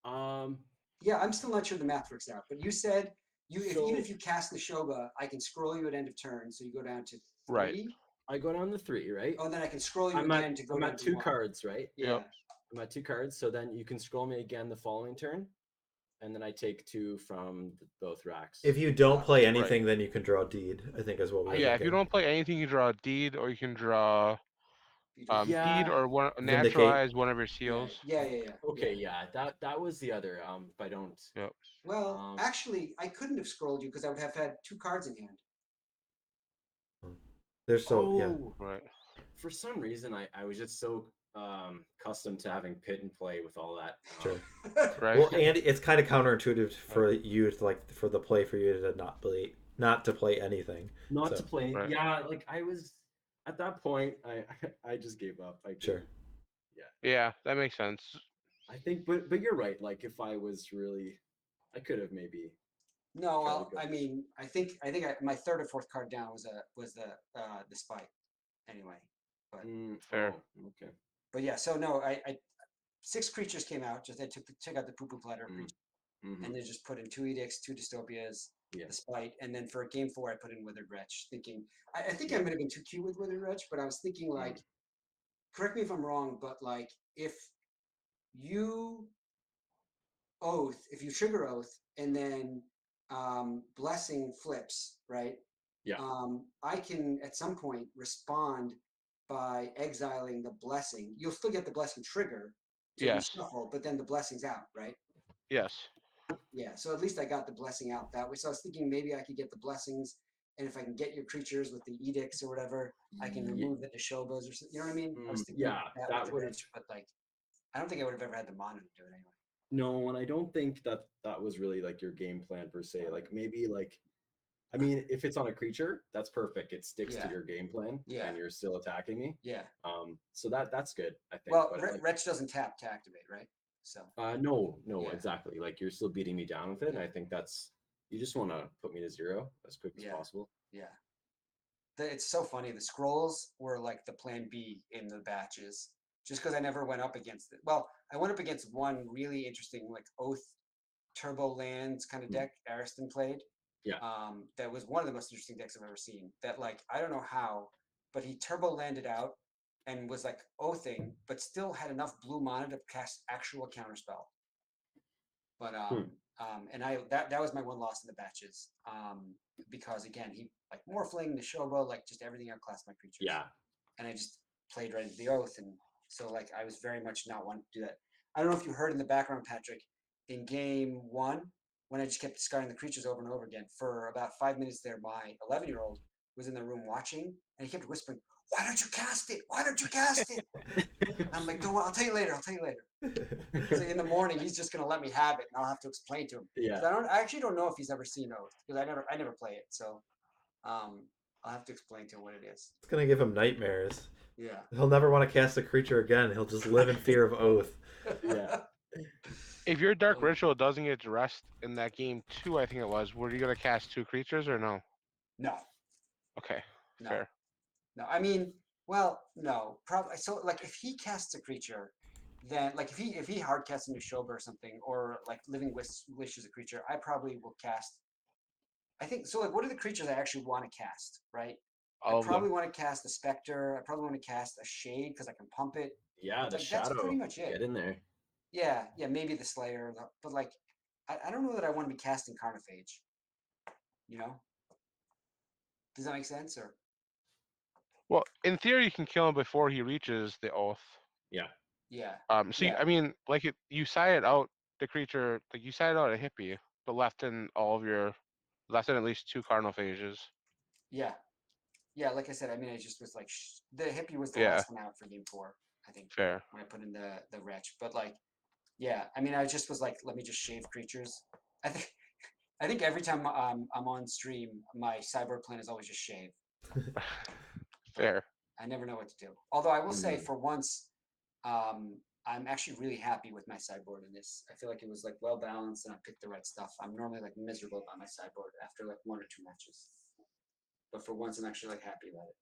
Yeah, I'm still not sure the math works out. But you said even So- if you cast the Shoba, I can scroll you at end of turn, so you go down to 3. Right. I go down to 3, right? Oh, and then I can scroll you I'm again at, to go I'm down at to 2 1. cards, right? Yeah. Yep. I'm at 2 cards, so then you can scroll me again the following turn, and then I take 2 from both racks. If you don't play anything, then you can draw Deed. I think is what we. Yeah, if you don't play anything, you draw a Deed, or you can draw Yeah. Deed, or Vindicate. naturalize one of your seals. Yeah. Okay, yeah, that was the other. If I don't. Yep. Well, actually, I couldn't have scrolled you because I would have had 2 cards in hand. There's so yeah. Right. For some reason, I was just so accustomed to having Pit and play with all that. Sure. Right. Well, and it's kind of counterintuitive for you to like for the play for you to not to play anything. Not to play. Right. Yeah, like I was at that point. I just gave up. Sure. Yeah, that makes sense. I think, but you're right. Like if I was really, I could have maybe. No, Try to well, go. I mean, I think my 3rd or 4th card down was the spike. Anyway, but Fair. Oh, okay. but yeah, so no, I 6 creatures came out. Just I took out the poo poo platter creature, and then just put in 2 edicts, 2 dystopias, the spite, and then for game 4 I put in Withered Wretch, thinking I think I might have been too cute with Withered Wretch, but I was thinking like, correct me if I'm wrong, but like if you trigger Oath and then blessing flips, right? Yeah. I can at some point respond by exiling the blessing. You'll still get the blessing trigger to reshuffle, but then the blessing's out, right? Yes. Yeah. So at least I got the blessing out that way. So I was thinking maybe I could get the blessings, and if I can get your creatures with the edicts or whatever, I can remove the Dishobas or something. You know what I mean? I was thinking that would, but like, I don't think I would have ever had the mana to do it anyway. No, and I don't think that was really like your game plan per se. Like maybe like, I mean, if it's on a creature, that's perfect. It sticks to your game plan, and you're still attacking me. Yeah. So that's good, I think. Well, but Wretch doesn't tap to activate, right? So. No, exactly. Like you're still beating me down with it, and I think you just want to put me to 0 as quick as possible. Yeah. It's so funny. The scrolls were like the plan B in the batches, just because I never went up against it. Well, I went up against one really interesting like Oath Turbo Lands kind of deck Ariston played. Yeah. That was one of the most interesting decks I've ever seen. That like I don't know how, but he turbo landed out and was like oathing, but still had enough blue mana to cast actual counterspell. But and that was my one loss in the batches. Because again, he like Morphling, the Shobo, like just everything outclassed my creatures. Yeah. And I just played right into the Oath, and so like I was very much not wanting to do that. I don't know if you heard in the background, Patrick, in game 1, when I just kept discarding the creatures over and over again for about 5 minutes there, my 11-year-old was in the room watching, and he kept whispering, "Why don't you cast it? Why don't you cast it?" I'm like, "Don't. I'll tell you later. I'll tell you later." So in the morning, he's just gonna let me have it, and I'll have to explain to him. Yeah. I actually don't know if he's ever seen Oath because I never play it. So, I'll have to explain to him what it is. It's gonna give him nightmares. Yeah. He'll never want to cast a creature again. He'll just live in fear of Oath. Yeah. If your Dark Oh. Ritual doesn't get dressed in that game 2, I think it was, were you gonna cast 2 creatures or no? No, Okay, no, fair. no. I mean, well, no, probably. So, like, if he casts a creature, then like if he hard casts a new Shoba or something, or like Living Wish is a creature, I probably will cast. I think so. Like, what are the creatures I actually want to cast? Right. I All of probably them. want to cast a Specter. I probably want to cast a Shade because I can pump it. Yeah, But the like that's shadow. pretty much it. Get in there. Yeah, yeah, maybe the Slayer, but like I don't know that I want to be casting Carnophage. You know, does that make sense? Or Well, in theory, you can kill him before he reaches the Oath. Yeah. yeah, See, yeah, I mean, like you sided out the creature, like you sided out a hippie, but left in left in at least 2 Carnophages. yeah, yeah. Like I said, I mean, I just was like the hippie was the Yeah. last one out for game 4, I think, Fair. when I put in the wretch. But like, yeah, I mean, I just was like, let me just shave creatures. I think I think every time I'm on stream, my sideboard plan is always just shave. Fair. I never know what to do. Although I will say, Mhm. for once, I'm actually really happy with my sideboard in this. I feel like it was like well balanced, and I picked the right stuff. I'm normally like miserable about my sideboard after like 1 or 2 matches, but for once, I'm actually like happy about it.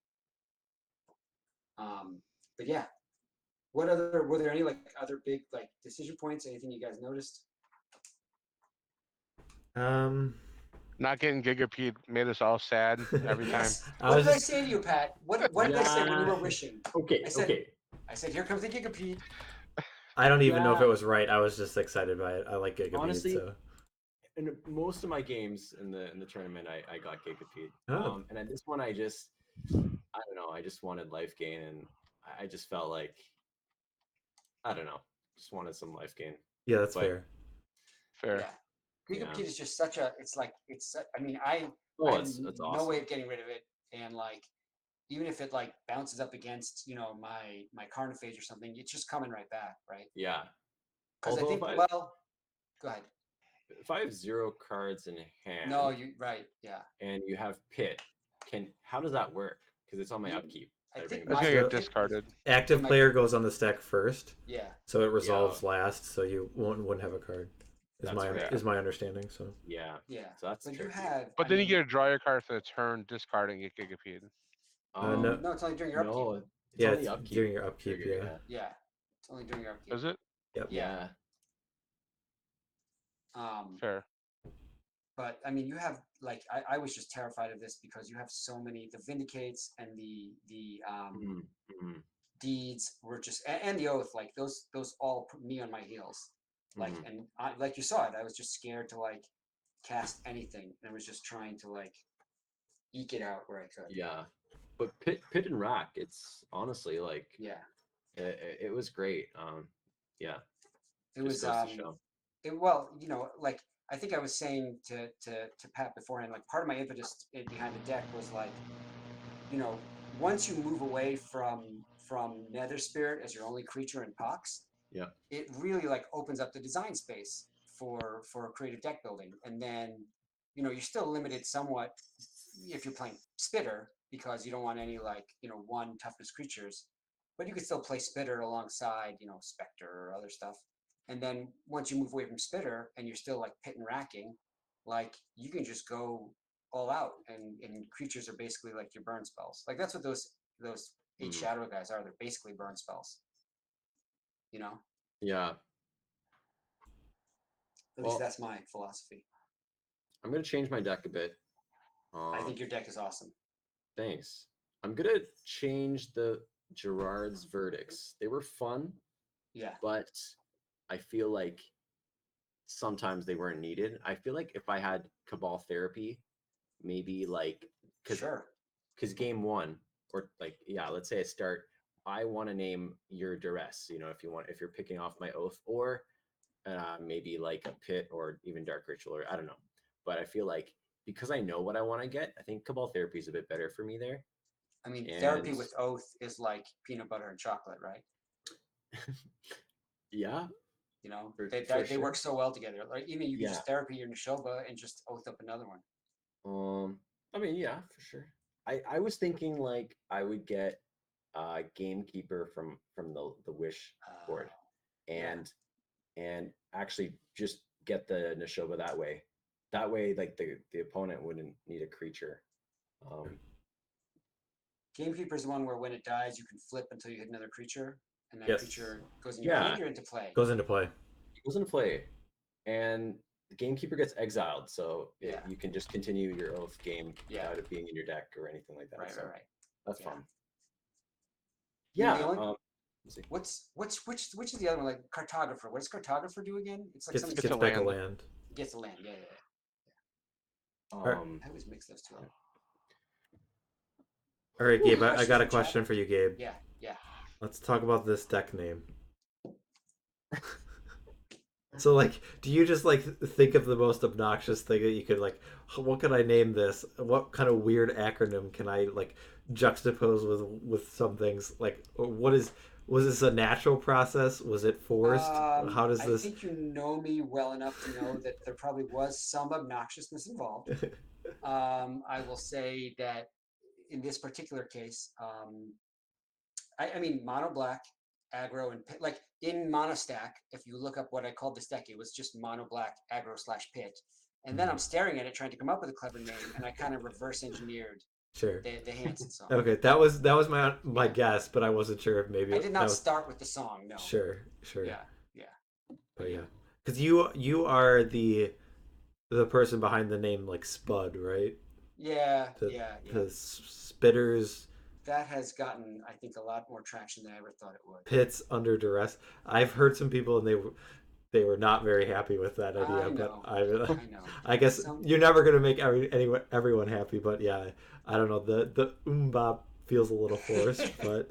But yeah, what other were there any like other big like decision points? Anything you guys noticed? Not getting Gigapede made us all sad every time. Yes. I What was did I just- say to you, Pat? What did I say when you Yeah. were wishing? Okay. I said- Okay. I said, "Here comes the Gigapede." I don't even know if Yeah. it was right. I was just excited by it. I like Gigapede, Honestly, so in most of my games in the tournament, I got Gigapede. Oh. And then this one, I don't know. I just wanted life gain, and I just felt like, I don't know, just wanted some life gain. yeah, that's But- fair. Fair. Yeah. Gigapede Yeah. is just such a. It's like it's. I mean, I Oh, have it's no awesome. way of getting rid of it, and like even if it like bounces up against my Carnophage or something, it's just coming right back, right? Yeah. Because I Although think if I- well, go ahead. If I have 0 cards in hand, No, you right, yeah. and you have Pit, how does that work? Because it's on my You- upkeep. I bring think it That's my gonna So- get discarded. Active It might- player goes on the stack first, yeah, so it resolves last, so you wouldn't have a card. Is That's my right. is my understanding. So Yeah. yeah. So that's But you tricky. have. But I then mean, you get to draw your card for the turn, discard and get Gigapede. no. no, it's only during your upkeep. No, it's yeah, on it's the upkeep. during your upkeep. trigger, Yeah. Yeah, it's only during your upkeep. Is it? Yep. Yeah. Fair. But I mean, you have like I was just terrified of this because you have so many the vindicates and the Mhm, mhm, deeds were just and the oath like those all put me on my heels like mhm. and I like you saw it I was just scared to like cast anything and I was just trying to like eke it out where I could. Yeah. But Pit and Rack, it's honestly like Yeah, it was great. Yeah. it Just was goes to show. well like I think I was saying to Pat beforehand like part of my impetus behind the deck was like once you move away from Nether Spirit as your only creature in Pox, Yeah. it really like opens up the design space for creative deck building. And then, you're still limited somewhat if you're playing Spitter because you don't want any like, 1 toughness creatures, but you can still play Spitter alongside, Specter or other stuff. And then once you move away from Spitter and you're still like pit and racking, like you can just go all out and creatures are basically like your burn spells. Like that's what those 8 shadow guys are. They're basically burn spells. Yeah. At least Well, that's my philosophy. I'm gonna change my deck a bit. I think your deck is awesome. Thanks. I'm gonna change the Gerard's verdicts. They were fun, Yeah. but I feel like sometimes they weren't needed. I feel like if I had Cabal Therapy, maybe like Sure. because game 1 or like let's say I want to name your Duress. If you're picking off my Oath or maybe like a Pit or even Dark Ritual or I don't know. But I feel like because I know what I want to get, I think Cabal Therapy is a bit better for me there. I mean, therapy with Oath is like peanut butter and chocolate, right? Yeah. They work so well together. Like even you can just therapy your Nishoba and just Oath up another one. I mean, yeah, for sure. I was thinking like I would get Gamekeeper from the Wish board, and and actually just get the Neshoba that way. That way, like the opponent wouldn't need a creature. Gamekeeper is the one where when it dies, you can flip until you hit another creature, and that Yes. creature goes in your hand or into play. Goes into play. It goes into play, and the Gamekeeper gets exiled, so Yeah. you can just continue your Oath game Yeah. without it being in your deck or anything like that. Right, so right, right. That's Yeah. fun. Yeah. Yeah. Which is the other one? Like Cartographer. What does Cartographer do again? It's like something. Gets back a land. Gets a land. Yeah. Right. I always mix those two up. All right, Gabe. I questions got a in chat? question for you, Gabe. Yeah. Let's talk about this deck name. So, like, do you just like think of the most obnoxious thing that you could like? What can I name this? What kind of weird acronym can I like juxtapose with some things? Like, was this a natural process? Was it forced? How does this? I think you know me well enough to know that there probably was some obnoxiousness involved. I will say that in this particular case, I mean, mono black, aggro, and pit. Like in mono stack, if you look up what I called this deck, it was just mono black, aggro / pit. And then I'm staring at it, trying to come up with a clever name, and I kind of reverse engineered the Hanson song. Okay, that was my guess, but I wasn't sure if maybe I did not start with the song. No. Sure. Yeah. But yeah, because you are the person behind the name like Spud, right? Yeah. The Spitters. That has gotten, I think, a lot more traction than I ever thought it would. Pits under duress. I've heard some people, and they were not very happy with that idea. But I know. I guess you're never gonna make everyone happy. But yeah, I don't know. The bop feels a little forced, but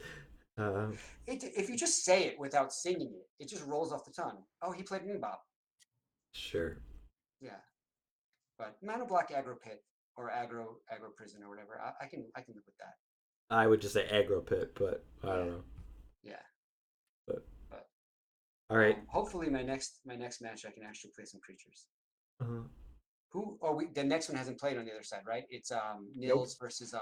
if you just say it without singing it, it just rolls off the tongue. Oh, he played bop. Sure. Yeah, but mono black aggro pit or aggro prison or whatever. I can live with that. I would just say aggro pit, but I don't know. Yeah. But all right. Hopefully, my next match, I can actually play some creatures. The next one hasn't played on the other side, right? It's Nils versus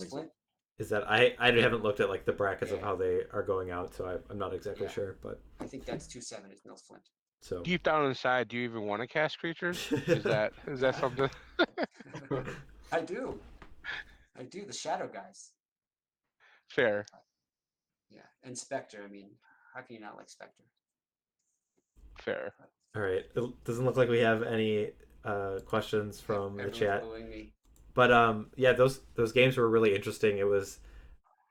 Flint. Is that I haven't looked at like the brackets of how they are going out, so I'm not exactly sure, but I think that's 2/7 is Nils Flint. So deep down inside, do you even want to cast creatures? Is that something? I do. The shadow guys. Fair. Yeah, and Spectre. I mean, how can you not like Spectre? Fair. All right. It doesn't look like we have any questions from the chat. But yeah, those games were really interesting. It was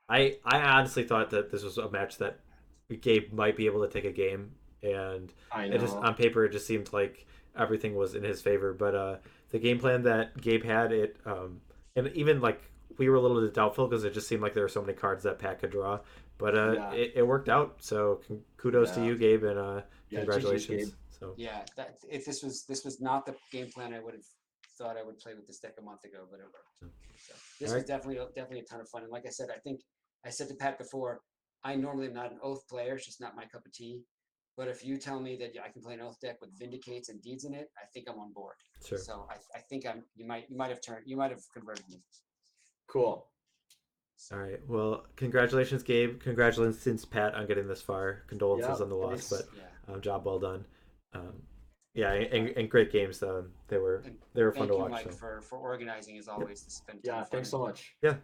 I honestly thought that this was a match that Gabe might be able to take a game, and it just on paper it just seemed like everything was in his favor. But the game plan that Gabe had, and even like we were a little bit doubtful because it just seemed like there were so many cards that Pat could draw. But it worked out. So kudos to you, Gabe, and congratulations. Gabe. So if this was not the game plan, I would have thought I would play with this deck a month ago, but it worked. So this was definitely a ton of fun. And like I said, I think I said to Pat before, I normally am not an Oath player. It's just not my cup of tea. But if you tell me that I can play an Oath deck with Vindicates and Deeds in it, I think I'm on board. Sure. So I think you might have converted me. Cool. All right. Well, congratulations, Gabe. Congratulations, Pat, on getting this far. Condolences on the loss, but job well done. And great games. They were fun to watch. Thank you, Mike, for organizing as always. This has been fun. Thanks so much. Yeah.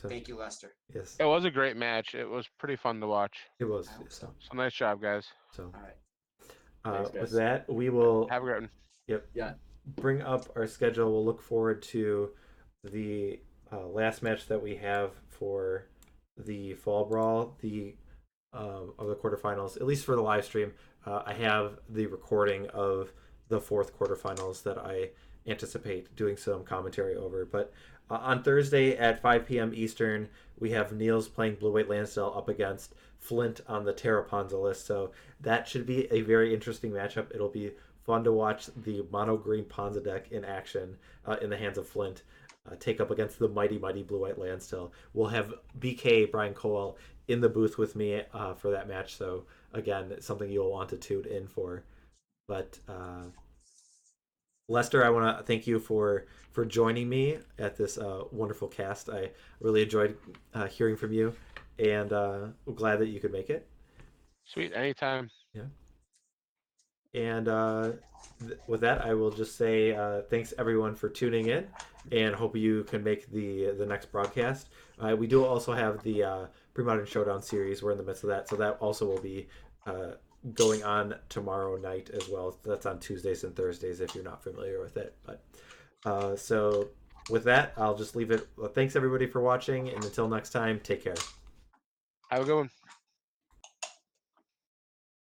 Thank you, Lester. Yes. It was a great match. It was pretty fun to watch. It was. So nice job, guys. So all right. Thanks, with that, we will have a great one. Yep. Yeah. Bring up our schedule. We'll look forward to the last match that we have for the Fall Brawl, of the quarterfinals, at least for the live stream. I have the recording of the fourth quarterfinals that I anticipate doing some commentary over. But on Thursday at 5 p.m. Eastern, we have Niels playing Blue-White Lansdale up against Flint on the Terraponza list. So that should be a very interesting matchup. It'll be fun to watch the mono green Ponza deck in action in the hands of Flint. Take up against the mighty Blue-White Lansdale. We'll have BK Brian Cowell in the booth with me for that match. So again, it's something you'll want to tune in for. But Lester, I want to thank you for joining me at this wonderful cast. I really enjoyed hearing from you, and I'm glad that you could make it. Sweet, anytime. Yeah. And with that, I will just say thanks everyone for tuning in, and hope you can make the next broadcast. We do also have the Premodern Showdown series. We're in the midst of that, so that also will be going on tomorrow night as well. That's on Tuesdays and Thursdays if you're not familiar with it. But so with that, I'll just leave it. Thanks everybody for watching, and until next time, take care. Have a good one.